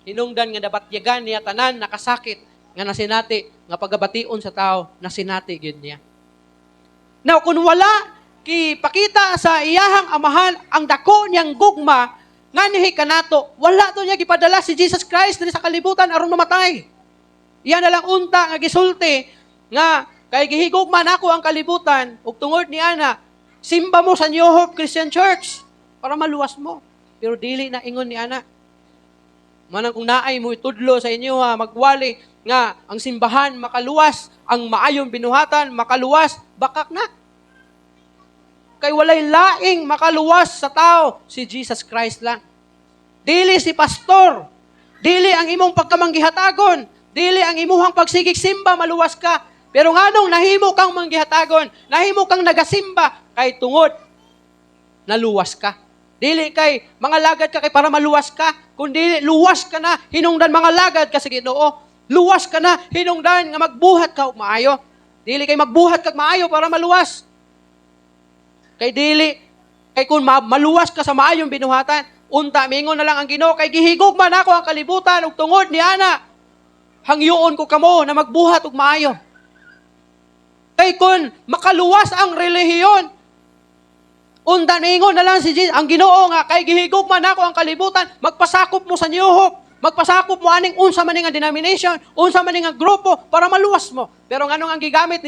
hinungdan nga nabatyagan niya tanan nakasakit nga nasinati nga pagabation sa tao nasinati gyud niya. Now kun wala kipakita sa iyahang amahan ang dako niyang gugma nganhi kanato, wala to niya gipadala si Jesus Christ diri sa kalibutan aron mamatay. Iyan na lang unta nga gisulti nga kay gihigugman ako ang kalibutan ug tungod niana simba mo sa New Hope Christian Church para maluwas mo. Pero dili na ingon ni ana. Manang kung naay mo itudlo sa inyo magwali nga ang simbahan makaluwas, ang maayong binuhatan makaluwas, bakak na. Kay walay laing makaluwas sa tao, si Jesus Christ lang. Dili si pastor, dili ang imong pagkamanggihatagon, dili ang imuhang pagsigig simba maluwas ka. Pero nganong nahimo kang manggihatagon, nahimo kang nagasimba kay tungod naluwas ka. Dili kay mga lagad ka kay para maluwas ka, kundi luwas ka na, hinungdan mga lagad ka sa Ginoo. Luwas ka na, hinungdan nga magbuhat ka og maayo. Dili kay magbuhat kag maayo para maluwas. Kay kung maluwas ka sa maayong binuhatan, unta mingon na lang ang Ginoo kay gihigugman ako ang kalibutan ug tungod ni ana. Hangyoon ko kamo na magbuhat og maayo. Kay kun makaluwas ang relihiyon, unta ningon na lang si Jesus, ang Ginoo nga kay gihigugman nako ang kalibutan, magpasakop mo sa New Hope, magpasakop mo aning unsa man nga denomination, unsa man nga grupo para maluwas mo. Pero nganong ang gigamit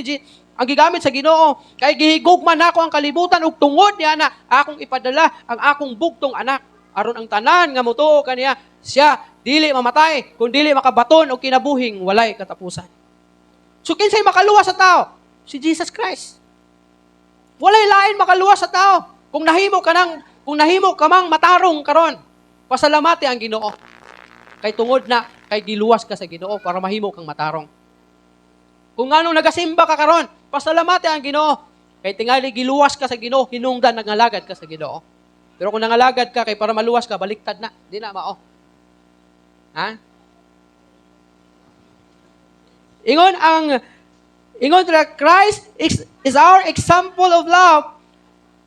sa Ginoo kay gihigugman nako ang kalibutan ug tungod niya na akong ipadala ang akong bugtong anak aron ang tanan nga motuo kaniya siya dili mamatay kun dili makabaton og kinabuhing walay katapusan. So kinsay makaluwas sa tao? Si Jesus Christ. Walay lain makaluwas sa tao. Kung nahimo ka mang matarong karon, pasalamati ang Ginoo. Kay tungod na kay giluwas ka sa Ginoo para mahimo kang matarong. Kung anong nagasimba ka karon, pasalamati ang Ginoo. Kay tingali giluwas ka sa Ginoo, hinungdan nangalagad ka sa Ginoo. Pero kung nangalagad ka kay para maluwas ka, baliktad na, di na mao. Ha? Ingon that Christ is our example of love.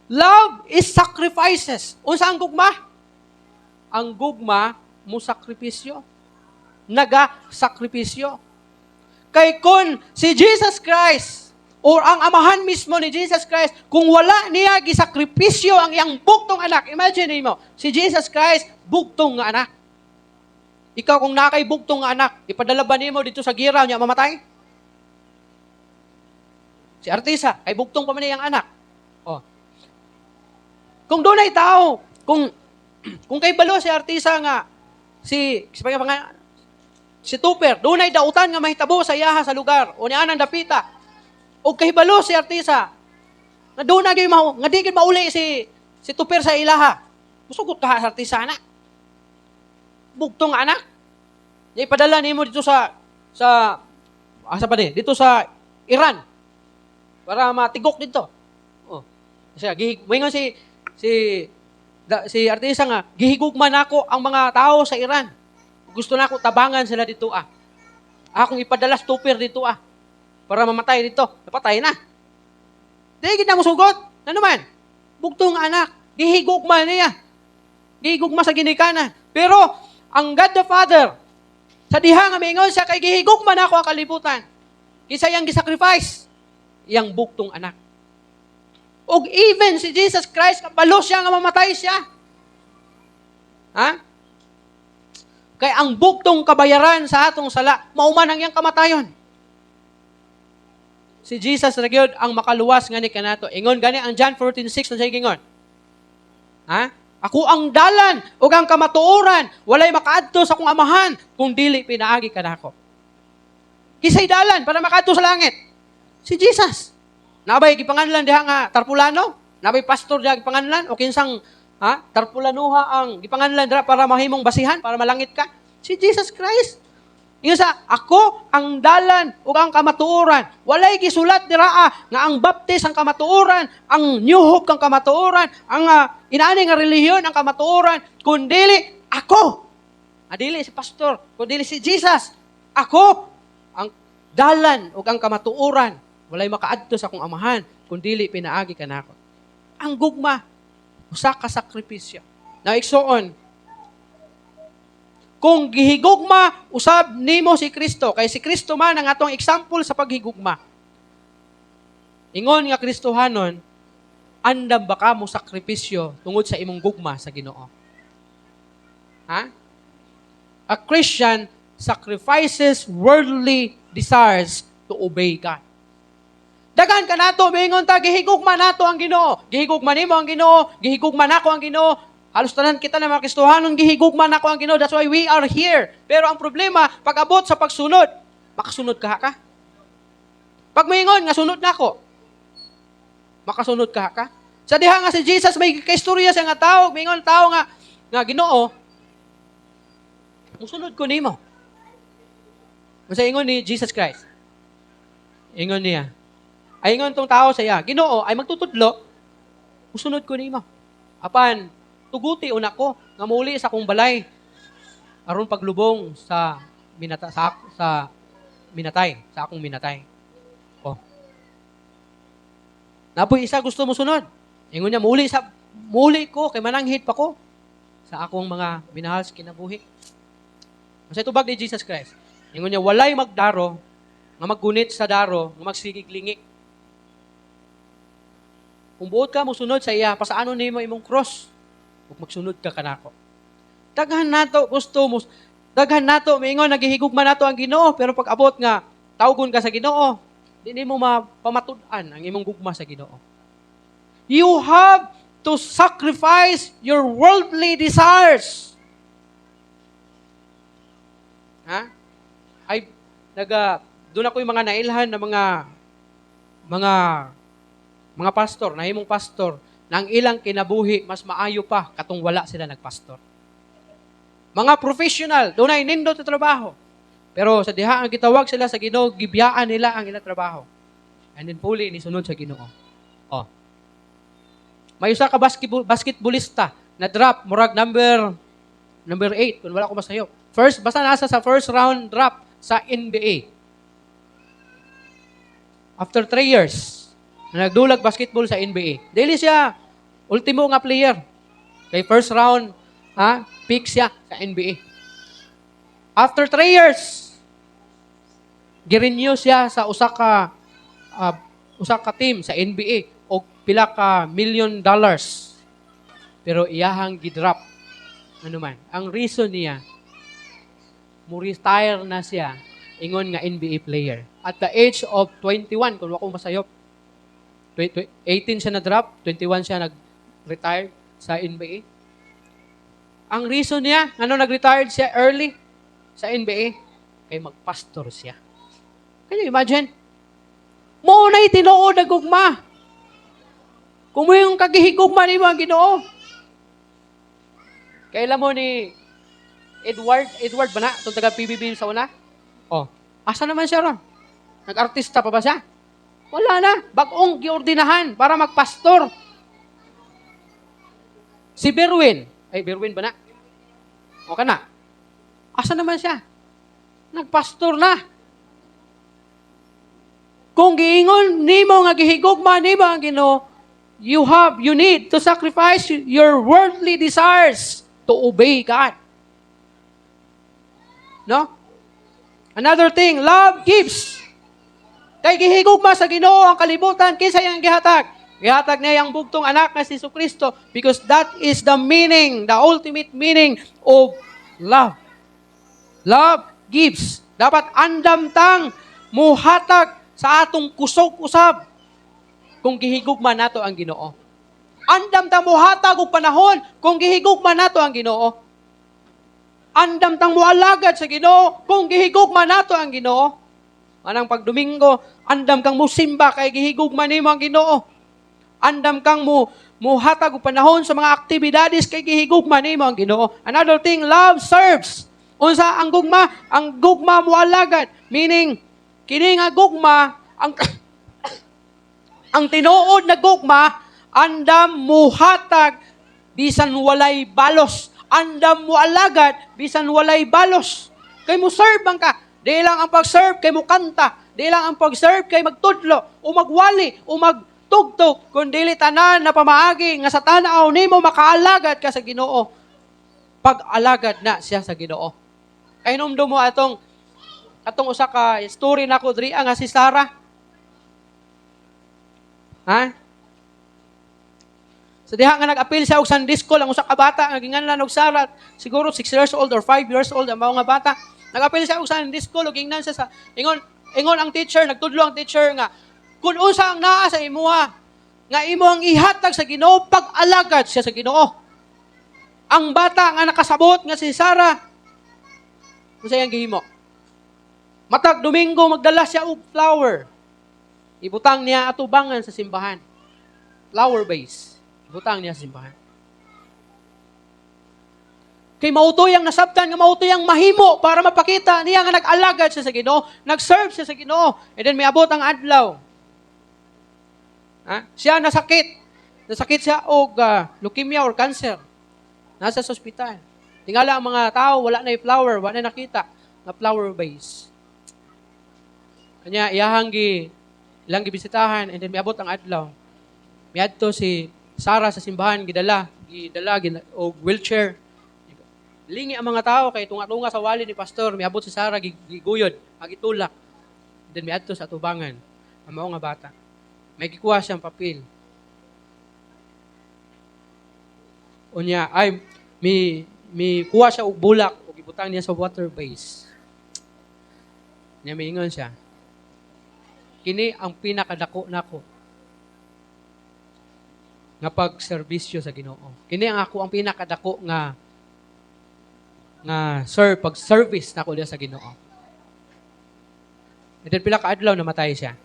Love is sacrifices. Unsa ang gugma? Ang gugma mo sakripisyo. Naga-sakripisyo. Kay kun si Jesus Christ or ang amahan mismo ni Jesus Christ, kung wala niya gisakripisyo ang iyang bugtong anak, imagine mo, si Jesus Christ, bugtong nga anak. Ikaw kung nakay bugtong nga anak, ipadala ba nimo dito sa gira niya mamatay? Si Artisa, kay bugtong pa man niyang anak. Oh. Kung doon ay tao, kung kay balo si Artisa nga, si Tupper, doon ay dautan nga mahitabo sa iyaha sa lugar, o niya nang dapita, o kahibalo si Artisa, na doon na nga di mauli si Tupper sa ilaha. Musugot ka sa Artisa na. Bugtong anak. Ipadala nimo dito dito sa Iran. Para matigok dito. Oh. Kasi moingon si Artisa nga, gihigugman ako ang mga tao sa Iran. Gusto na ako tabangan sila dito Akong ipadala Tupper dito para mamatay dito. Napatay na. Di gid na mo sugot. Ano man? Bugtong anak. Gihigugma niya. Gihigugma sa ginikanan. Pero ang God the Father, sa diha nga mingon siya kay gihigugma na ako ang kalibutan. Kisa yang gisacrifice yang bugtong anak. Og even si Jesus Christ, kabalo siya nga mamatay siya. Ha? Kay ang bugtong kabayaran sa atong sala, mauman ang iyang kamatayon. Si Jesus na gyud ang makaluwas nga ni kanato. Ingon gani ang John 14:6 na siya gingon. Ha? Ako ang dalan ug ang kamatuoran, walay makaadto sa akong amahan kung dili pinaagi kanako. Kisay dalan para makaadto sa langit? Si Jesus. Nabay gipanganlan diha nga tarpulano? Nabay pastor diha gipanganlan o kinsang tarpulanuha ang gipanganlan dira para mahimong basihan, para malangit ka? Si Jesus Christ. Ingon sa, ako ang dalan ug ang kamatuoran. Walay gisulat dira nga ang baptis ang kamatuoran, ang New Hope ang kamatuoran, ang inaani nga relihiyon ang kamatuoran, kundili ako. Adili si pastor, kundili si Jesus. Ako ang dalan ug ang kamatuoran. Walay makaadto sa akong amahan, kundili pinaagi kanako. Ang gugma, usa ka sakripisyo. Now, igsoon, kung gihigugma, usab nimo si Kristo. Kay si Kristo man ang atong example sa paghigugma. Ingon nga Kristohanon, andam ba ka mo sakripisyo tungod sa imong gugma sa Ginoo? Ha? A Christian sacrifices worldly desires to obey God. Dagan ka nato, mingon ta, gihigugma nato ang Ginoo. Gihigugma nimo ang Ginoo, gihigugma nako ang Ginoo. Halos tanan kita na mga Kristohanon, gihigugma nako ang Ginoo. That's why we are here. Pero ang problema, pag abot sa pagsunod, makasunod ka? Pag mingon nga sunod nako, makasunod ka? Sa diha nga si Jesus, may kaistorya siya nga tao, mingon tao nga Ginoo, musunod ko nimo. Masa ingon ni Jesus Christ. Ingon niya. Ay ingon tong tao saya, Ginoo ay magtutudlo, musunod ko nimo. Apan tuguti una ko nga muli sa akong balay aron paglubong sa akong minatay. Oh. Napoy isa gusto mo sunod. Ingon niya muli ko kay mananghid pa ko sa akong mga minahal sa kinabuhi. Kasi tubag ni Jesus Christ. Ingon niya walay magdaro nga maggunit sa daro nga magsigig-lingik. Kung buot ka mo sunod sa iya, pasaano nimo imong cross? Ug magsunod ka kanako. Daghan nato mingon nagihigugma nato ang Ginoo, pero pag abot nga tawgon ka sa Ginoo, di nimo mapamatud-an ang imong gugma sa Ginoo. You have to sacrifice your worldly desires. Ha? Ay doon ako yung mga nailhan na mga pastor, nahimong pastor, na ang ilang kinabuhi, mas maayo pa, katong wala sila nagpastor. Mga professional, doon ay nindot sa trabaho. Pero sa diha ang gitawag sila sa Ginoo, gibiyaan nila ang ilang trabaho. And then puli, nisunod sa Ginoo. Oh. May usa ka basketballista na drop, murag number 8, kung wala ko masayo. Basta nasa sa first round drop sa NBA. After 3 years, na nagdulag basketball sa NBA. Dili siya ultimo nga player. Kay first round, pick siya sa NBA. After 3 years, girenew siya sa usa ka team sa NBA o pila ka $1 million. Pero iyahang gidrop. Ano man. Ang reason niya, mo retire na siya ingon nga NBA player. At the age of 21, kung ako masayop, 18 siya na-drop, 21 siya nag-retire sa NBA. Ang reason niya, nag-retired siya early sa NBA, kay magpastor siya. Can you imagine? Mo na'y tinuod na gugma. Kung mo yung kagihigugma ni mga Ginoo. Kailan mo ni Edward ba na? Itong taga PBB sa una? Asa naman siya ron? Nag-artista pa ba siya? Wala na. Bagong giordinahan para magpastor. Si Berwin. Berwin ba na? O ka na? Asa naman siya? Nagpastor na. Kung giingon nimo nga gihigugma nimo ang Ginoo, you need to sacrifice your worldly desires to obey God. No? Another thing, love gives. Kay gihigugma sa Ginoo ang kalibutan kinsa iyang gihatag. Gihatag niya ang bugtong anak na si Jesucristo because that is the meaning, the ultimate meaning of love. Love gives. Dapat andam tang muhatag sa atong kusog-usab kung gihigugma nato ang Ginoo. Andam tang muhatag og panahon kung gihigugma nato ang Ginoo. Andam tang mualagad sa Ginoo kung gihigugma nato ang Ginoo. Anang pagdomingo, andam kang musimba kay gihigugma nimo ang Ginoo. Andam kang muhatag og panahon sa mga aktibidades kay gihigugma nimo ang Ginoo. Another thing, love serves. Unsa ang gugma? Ang gugma mualagad, meaning kini nga gugma ang tinuod na gugma andam muhatag bisan walay balos. Andam mo alagad, bisan walay balos. Kay mo serve bang ka. Di lang ang pag-serve kay mo kanta. Di lang ang pag-serve kay magtudlo, o magwali, o magtugtog, kung dili tanan na pamaagi, nga sa tanaw nimo makaalagad ka sa Ginoo. Pag-alagad na siya sa Ginoo. Kay numdo mo atong usa ka story nako diri nga si Sarah. So diha nga nag-appeal siya og Sunday school ang usa ka bata nga ginganlan og Sarah, siguro 6 years old or 5 years old ang mga bata. Nag-appeal siya og Sunday school ug gingnan siya sa ingon ang teacher, nagtudlo ang teacher nga kun unsa ang naa sa imuha nga imo ang ihatag sa Ginoo pag-alagad siya sa Ginoo. Ang bata nga nakasabot nga si Sarah unsa iyang gihimo? Matag Domingo magdala siya og flower. Ibutang niya atubangan sa simbahan. Flower base. Butang niya sa simbahan. Kay mautoy ang nasabtan, nga mautoy ang mahimo para mapakita niya nga nag-alagad siya sa Ginoo, nag-serve siya sa Ginoo, and then may abot ang adlaw. Siya nasakit. Nasakit siya og leukemia or cancer. Nasa sa ospital. Tingala ang mga tao, wala na yung flower, wala na nakita na flower base. Kanya, ilang gibisitahan, and then may abot ang adlaw. May adto si Sarah sa simbahan, gidala og wheelchair. Lingi ang mga tao kay tunga-tunga sa wali ni pastor, miabot si Sarah giguyod, magitulak. Then miadto sa atubangan ang mao nga bata. May gikuha siyang papel. Unya mi kuha siya og bulak ug ibutang niya sa water base. Nya miingon siya. Kini ang pinakadako nako nga pagserbisyo sa Ginoo. Kini ang ako ang pinakadako nga pag-service nako diha sa Ginoo. And then pila ka adlaw namatay siya.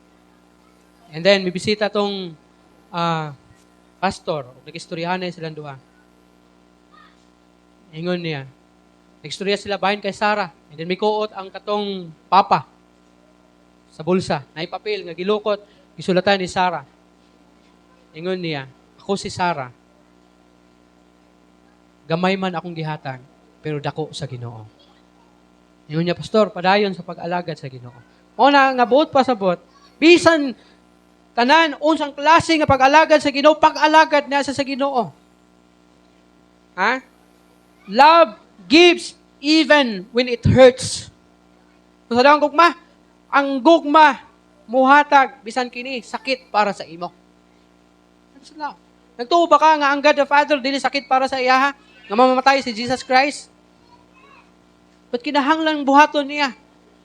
And then mibisita tong pastor, nag-istoryahan na silang duha. Ingon niya. Nag-istorya sila bahin kay Sarah. And then may kuot ang katong papa sa bulsa. Naipapil nga gilukot, gisulatan ni Sarah. Ingon niya, ako si Sarah. Gamay man akong gihatag, pero dako sa Ginoo. Ingon niya, pastor, padayon sa pag-alagad sa Ginoo. O na, nga buot pa sa buot, Bisan tanan unsang klase nga pag-alagad sa Ginoo, pag-alagad na sa Ginoo. Ha? Love gives even when it hurts. Sa daang gugma, ang gugma muhatag bisan kini sakit para sa imo. Nagtuo ba ka nga ang God the Father dili sakit para sa iya, nga mamamatay si Jesus Christ? Ba't kinahanglan buhaton niya?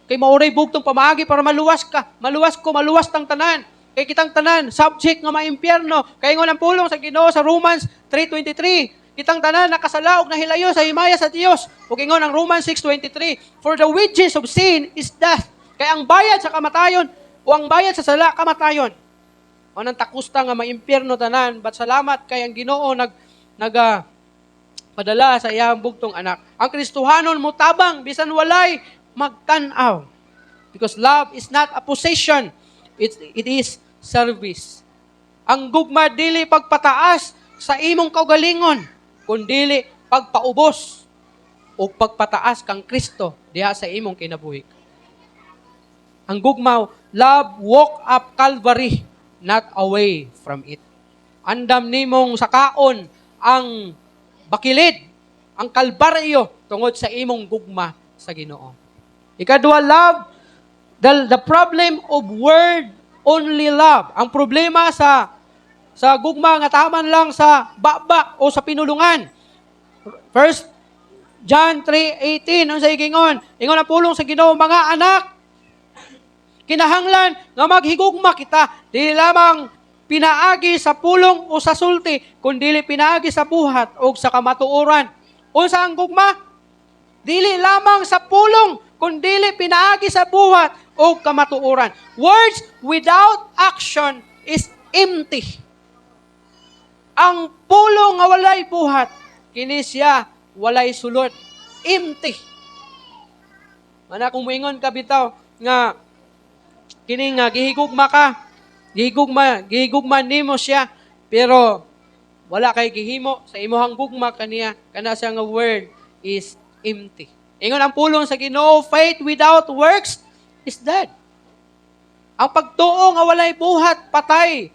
Kay mauray bugtong pamaagi para maluwas ka. Maluwas tang tanan. Kay kitang tanan, subject nga maimpyerno. Kay ngon ang pulong sa Ginoo sa Romans 3:23. Kitang tanan nakasalaog na hilayo sa himaya sa Dios. Ug ingon ang Romans 6:23, for the wages of sin is death. Kay ang bayad sa kamatayon o ang bayad sa sala kamatayon. O nang takusta nga maimpyerno tanan, but salamat kay ang Ginoo padala sa iyang bugtong anak. Ang Kristohanon mo tabang bisan walay magtan-aw. Because love is not a possession. It is service. Ang gugma dili pagpataas sa imong kaugalingon, kundili pagpaubos o pagpataas kang Kristo diha sa imong kinabuhi. Ang gugma, love walk up Calvary, not away from it. Andam nimong sakaon ang bakilid, ang kalbaryo tungod sa imong gugma sa Ginoo. Ikadua, love, the problem of word only love. Ang problema sa gugma nga taman lang sa baba o sa pinulungan. First John 3:18 ang sa igingon. Ingon ang pulong sa Ginoo, mga anak, kinahanglan nga maghigugma kita, dili lamang pinaagi sa pulong o sa sulti, kundi pinaagi sa buhat o sa kamatuoran. Unsa ang gugma? Dili lamang sa pulong, kundi pinaagi sa buhat o kamatuoran. Words without action is empty. Ang pulong nga walay buhat, kini siya walay sulod. Empty. Mana kung moingon ka bitaw nga kini nga gihigugma ka, gihigugma nimo siya, pero wala kay gihimo sa imuhang gugma kaniya, kana siya nga word is empty. Ingon ang pulong sa Ginoo, faith without works is dead. Ang pagtuo nga walay buhat, patay.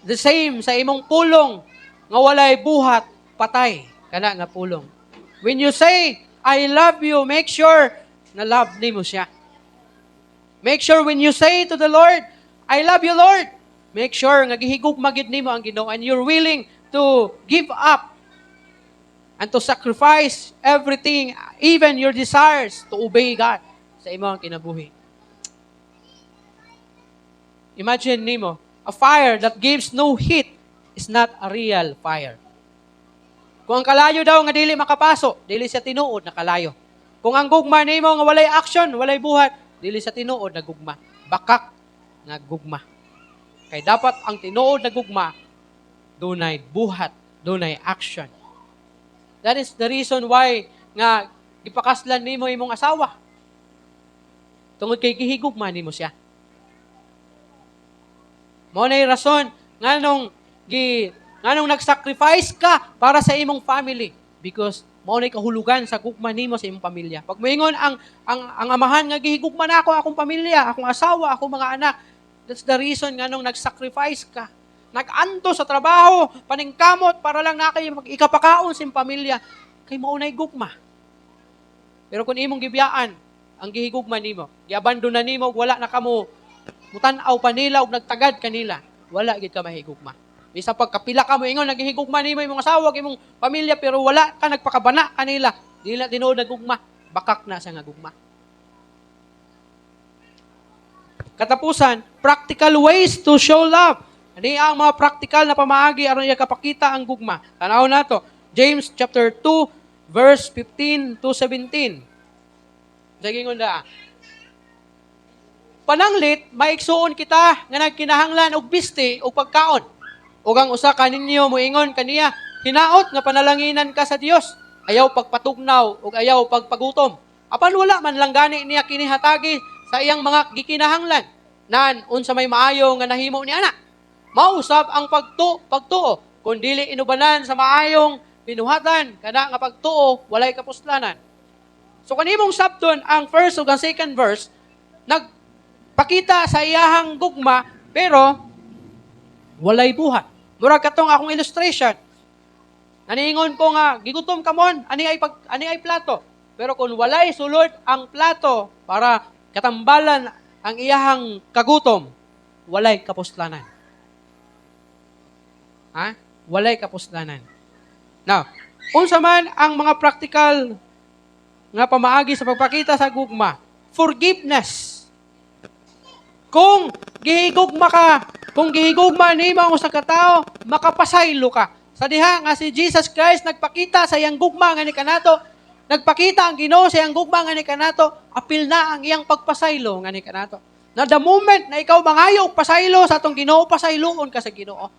The same sa imong pulong nga walay buhat, patay. Kana nga pulong. When you say, I love you, make sure na love nimo siya. Make sure when you say to the Lord, I love you, Lord, make sure nga gihigugma gid nimo ang Ginoo and you're willing to give up and to sacrifice everything, even your desires, to obey God sa imong kinabuhi. Imagine nimo, a fire that gives no heat is not a real fire. Kung ang kalayo daw nga dili makapaso, dili siya tinuod na kalayo. Kung ang gugma nimo nga walay action, walay buhat, dili sa tinuod na gugma. Bakak nga gugma. Kay dapat ang tinuod na gugma, dunay buhat, dunay action. That is the reason why nga ipakaslan nimo imong asawa. Tungod kay gihigugma nimo siya. Mao nay rason nganong nag-sacrifice ka para sa imong family because mao nay kahulugan sa gugma nimo sa imong pamilya. Pag moingon ang amahan nga gihigugma na ako akong pamilya, akong asawa, akong mga anak, that's the reason nganong nag-sacrifice ka. Nag-anto sa trabaho, paningkamot para lang na kayo ikapakaon sa imong pamilya kay mao nay gugma. Pero kung imong gibiyaan ang gihigugma nimo, giabandon na nimo wala na kamo mutan-aw pa nila ug nagtagad kanila, wala gid ka mahigugma. Bisa pagkapila ka mo ingon naghihigugma nimo imong asawa imong pamilya pero wala ka nagpakabana kanila, dili na tinuod nagugma, bakak na sa nga gugma. Katapusan, practical ways to show love. Ani ang mga practical na pamaagi aron iya kapakita ang gugma. Tanaw nato, James chapter 2 verse 15 to 17. Dagingon da. Pananglit, maigsuon kita nga nagkinahanglan og biste o pagkaon. Ug ang usa kaninyo moingon kaniya, hinaot nga panalanginan ka sa Dios. Ayaw pagpatugnaw ug ayaw pagpagutom. Apan wala man lang gani niya kinihatagi sa iyang mga gikinahanglan. Nan unsa may maayo nga nahimo ni ana. Mausab ang pagtuo, kung dili inubanan sa maayong binuhatan, kana nga pagtuo walay kapuslanan. So kanimong sabton ang first ug ang second verse pakita sa iyahang gugma, pero walay buhat. Murag katong akong illustration. Naningon ko nga, gigutom ka mon, ani ay plato. Pero kung walay sulod ang plato para katambalan ang iyahang kagutom, walay kapuslanan. Ha? Walay kapuslanan. Now, unsa man ang mga practical nga pamaagi sa pagpakita sa gugma? Forgiveness. Kung gihigugma nimo ang usa ka tawo, makapasaylo ka. Sa diha nga si Jesus Christ nagpakita sa iyang gugma nga ni kanato, nagpakita ang Ginoo sa iyang gugma nga ni kanato, apil na ang iyang pagpasaylo nga ni kanato. Na the moment na ikaw mangayo og pasaylo sa atong Ginoo, pasayloon ka sa Ginoo.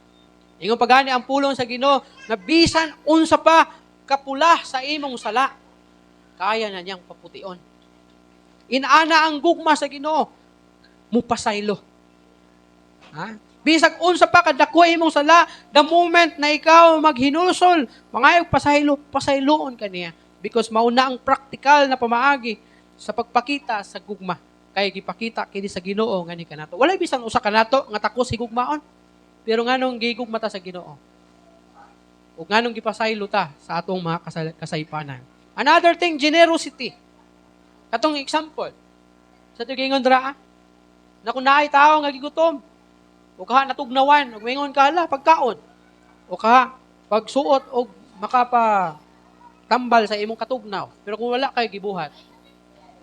Ingon pagani ang pulong sa Ginoo na bisan unsa pa kapula sa imong sala, kaya na niyang papution. Inaana ang gugma sa Ginoo, mupasaylo. Ha? Bisag unsa pa kadako imong sala, the moment na ikaw maghinusol, mangayog pasaylo, pasayloon ka niya. Because mauna ang praktikal na pamaagi sa pagpakita sa gugma. Kaya gipakita kini sa Ginoo nga ni kanato. Walay bisan usa kanato nga takos higugmaon. Pero nganong gigugma ta sa Ginoo? O nganong gipasaylo ta sa atong mga kasaypanan. Another thing, generosity. Katong example, sa tigingon draa, na kung naay tao nga gigutom, o kaha natugnawan, o mingon ka hala, pagkaon, o kaha pagsuot, o makapatambal sa imong katugnaw. Pero kung wala kay gibuhat,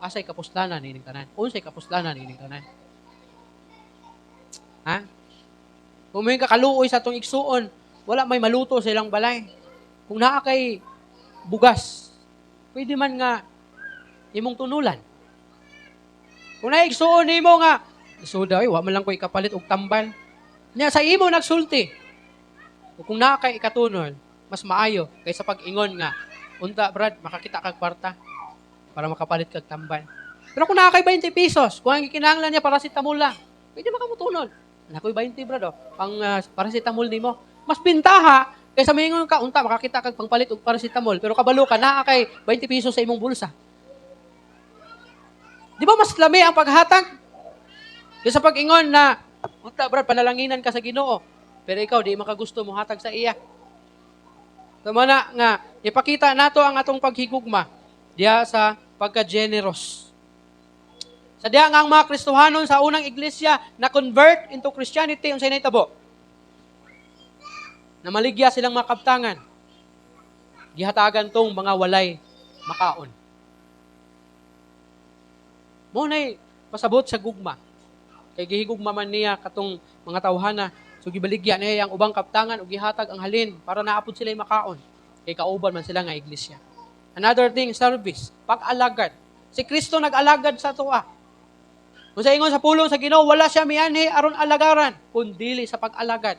asay kapuslanan ining tanan. Unsay kapuslanan ining tanan. Ha? Kung may kakaluoy sa atong igsuon, wala may maluto sa ilang balay. Kung naa kay bugas, pwede man nga imong tunulan. Kung naigsuon nimo nga, soda, wa man lang ko ikapalit og tambal. Nya sa imo nagsulti. O kung naa kay ikatunol, mas maayo kaysa pag-ingon nga, unta brad, makakita kag kwarta para makapalit kag tambal. Pero kung naa kay 20 pesos, kung ang gikinahanglan niya paracetamol lang, pwede makamutunol. Nakoy 20 brad, pang paracetamol nimo. Mas pintaha kaysa maingon ka, unta makakita kag pangpalit og paracetamol, pero kabalo ka naa kay 20 pesos sa imong bulsa. Di ba mas lami ang paghatag? Kaysa pag-ingon na, unta brad, panalanginan ka sa Ginoo, pero ikaw di makagusto mo hatag sa iya. Tama na nga, ipakita nato ang atong paghigugma diya sa pagka-generous. Sa diya nga ang mga Kristohanon sa unang iglesia na convert into Christianity, unsay nahitabo? Na maligya silang mga kabtangan. Gihatagan tong mga walay makaon. Mo nay pasabot sa gugma. Kay gihigugma man niya katong mga tawhana, so gibaligya niya ang ubang kaptangan ug gihatag ang halin para naapod sila makaon. Kay kauban man sila nga iglesia. Another thing, service, pag-alagad. Si Kristo nag-alagad sa tuwa. Kung sa ingon sa pulong sa Ginoo, wala siya mianhi aron alagaran, kundi sa pag-alagad.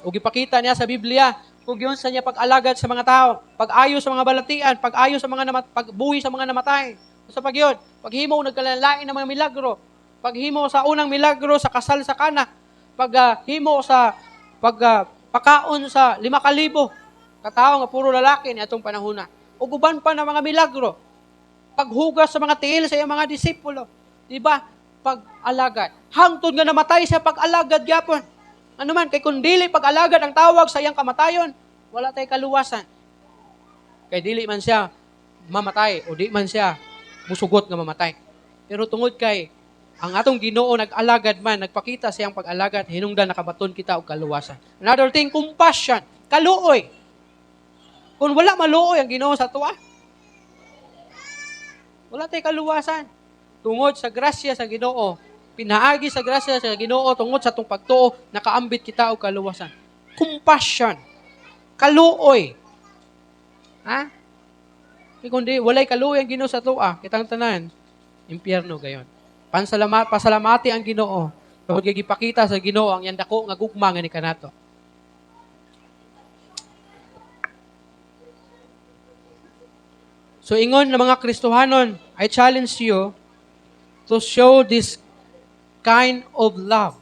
Ug ipakita niya sa Biblia kung yun sa niya pag-alagad sa mga tao, pag-ayo sa mga balatian, pag-ayo sa mga pagbuhi sa mga namatay. Sa pagyod, paghimo nagkalalain ng mga milagro, paghimo sa unang milagro sa kasal sa Kana, paghimo sa pagpakaon sa 5,000 katao nga puro lalaki ni atong panahona. Ug uban pa na mga milagro, paghugas sa mga tiil sa iyang mga disipulo, di ba? Pag-alagad. Hangtod nga namatay siya pag-alagad gyapon. Ano man, kay kung dili pag-alagad ang tawag sa iyang kamatayon, wala tay kaluwasan. Kay dili man siya mamatay o di man siya musugot nga mamatay. Pero tungod kay ang atong Ginoo nag-alagad man, nagpakita siyang pag-alagad, hinungdan nakabaton kita og kaluwasan. Another thing, compassion, kaluoy. Kung wala maluoy ang Ginoo sa tuwa, wala tay kaluwasan. Tungod sa grasya sa Ginoo, pinaagi sa grasya sa Ginoo tungod sa atong pagtuo, nakaambit kita og kaluwasan. Compassion, kaluoy. Ha? Kundi walay kaluoy ang Ginoo sa tuwa, kitang tanan, impyerno gayon. Pasalamati ang Ginoo. Tungod kay gipakita sa Ginoo ang iyang dako nga gugma nga ni kanato. So ingon ng mga Kristohanon, I challenge you to show this kind of love.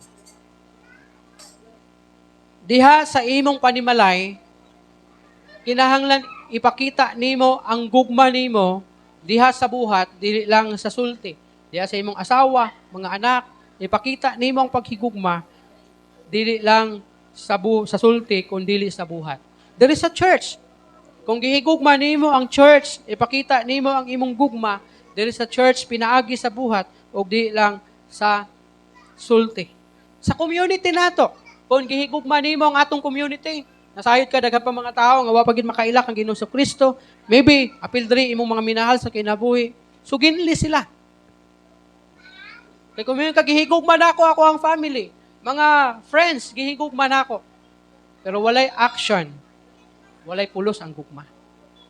Diha sa imong panimalay, kinahanglan ipakita nimo ang gugma nimo diha sa buhat, dili lang sa sulti. diya sa imong asawa, mga anak, ipakita nimo ang paghigugma dili lang sa sulti kundi dili sa buhat. There is a church. Kung gihigugma nimo ang church, ipakita nimo ang imong gugma, there is a church pinaagi sa buhat ug di lang sa sulti. Sa community nato, kung gihigugma nimo ang atong community, nasayod ka daghan pa mga tao nga wa pa gid makailak ang Ginoo Kristo, maybe apil diri imong mga minahal sa kinabuhi, suginli sila. Kay kung may kagihigugma na ako ang family, mga friends, gihigugma na ako. Pero walay action, walay pulos ang gugma.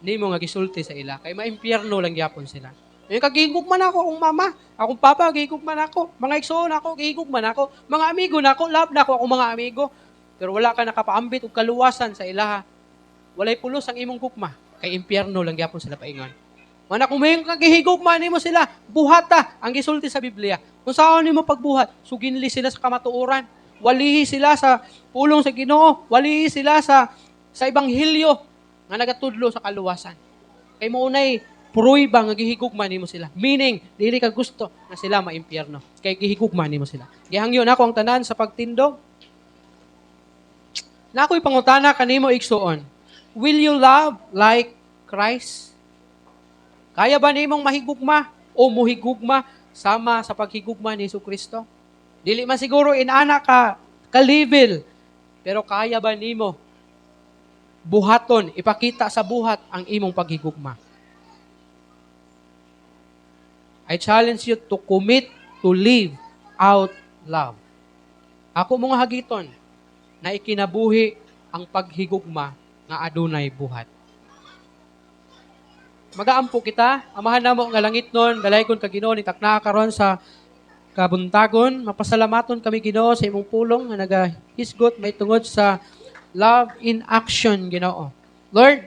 Hindi mo nga gisulti sa ila. Kay maimpyerno lang yapon sila. Yung kagihigugma na ako, akong mama, akong papa, gihigugma na ako. Mga igsoon ako, gihigugma na ako. Mga amigo na ako, love na ako akong mga amigo. Pero wala ka nakapaambit o kaluwasan sa ilaha. Walay pulos ang imong gugma. Kay impyerno lang yapon sila paingon. Mana kung may kagihigugma nimo sila, buhata ang gisulti sa Biblia. Kung saan nimo pagbuhat, suginli sila sa kamatuoran. Walihi sila sa pulong sa Ginoo. Walihi sila sa Ebanghelyo nga nagatudlo sa kaluwasan. Kay maunay pruiba nga gihigugma nimo sila. Meaning, dili ka gusto na sila maimpyerno. Kay gihigugma nimo sila. Gihangyo nako ang tanan sa pagtindog. Na ako'y pangutana kanimo igsuon. Will you love like Christ? Kaya ba nimong mahigugma o muhigugma sama sa paghigugma ni Kristo? Dili man siguro inana ka level, pero kaya ba nimo buhaton, ipakita sa buhat ang imong paghigugma? I challenge you to commit to live out love. Ako mga hagiton na ikinabuhi ang paghigugma nga adunay buhat. Magaampo kita, amahan namo nga langit nun, dalaygon ka Ginoo ni takna karon sa kabuntagon, mapasalamaton kami Ginoo sa imong pulong nga nagahisgot may tungod sa love in action Ginoo. Lord,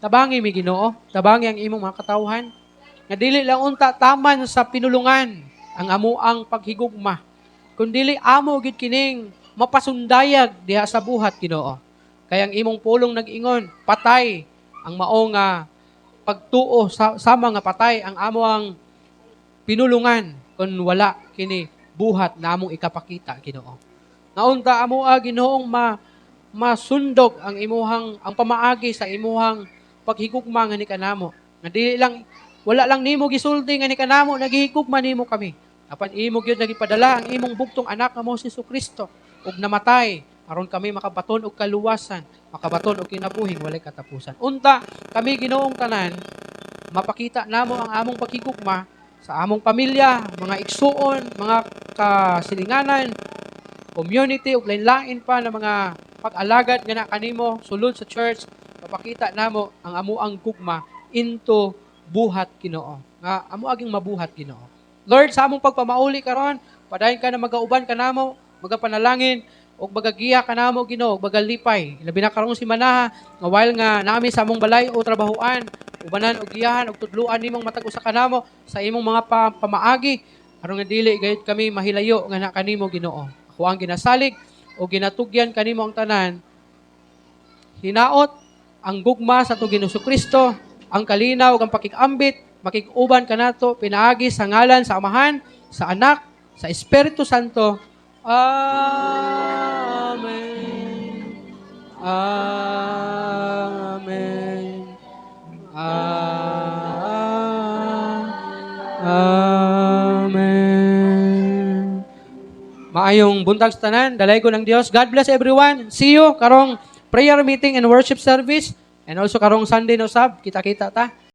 tabangi mi Ginoo, tabangi ang imong mga katawhan nga dili lang unta taman sa pinulungan ang amuang paghigugma, kundi amo gid kining mapasundayag diha sa buhat Ginoo. Kaya ang imong pulong nag-ingon, patay ang mao nga pagtuo sa mga patay ang amo ang pinulungan kung wala kini buhat na among ikapakita Ginoo. Naunta amo Ginoong masundog ang ang pamaagi sa imuhang paghigugma nga ni kanamo. Nga dili lang wala lang nimo gisulti nga ni kanamo nagihigugma nimo kami. Apan imo gyud nagipadala ang imong bugtong anak nga mao si Kristo ug namatay aron kami makabaton og kaluwasan, makabaton og kinabuhing walay katapusan. Unta kami Ginoong tanan mapakita namo ang among paghigugma sa among pamilya, mga igsuon, mga kasilinganan, community ug lain-lain pa na mga pag-alagad nga na kanimo sulod sa church, mapakita namo ang amuang gugma into buhat Ginoo. Nga amo aging mabuhat Ginoo. Lord, sa among pagpamauli karon, padayon ka na magauban kanamo, magapanalangin og bagagiya kanamo Ginoo, bagalipay. Labi na karong si manaha nga while nga nami sa among balay o trabahuan, ubanan og giyahan og tudluan nimong matag usa kanamo sa imong mga pamaagi aron nga dili gayud kami mahilayo nga na kanimo Ginoo. Ako ang ginasalig o ginatugyan kanimo ang tanan. Hinaot ang gugma sa atong Ginoo Kristo, ang kalinaw ug ang pakikambit, makig-uban kanato pinaagi sa ngalan sa Amahan, sa Anak, sa Espiritu Santo. Amen. Amen. Amen. Maayong buntag sa tanan, dalaygon ng Dios. God bless everyone. See you karong prayer meeting and worship service and also karong Sunday no sab. Kita-kita ta.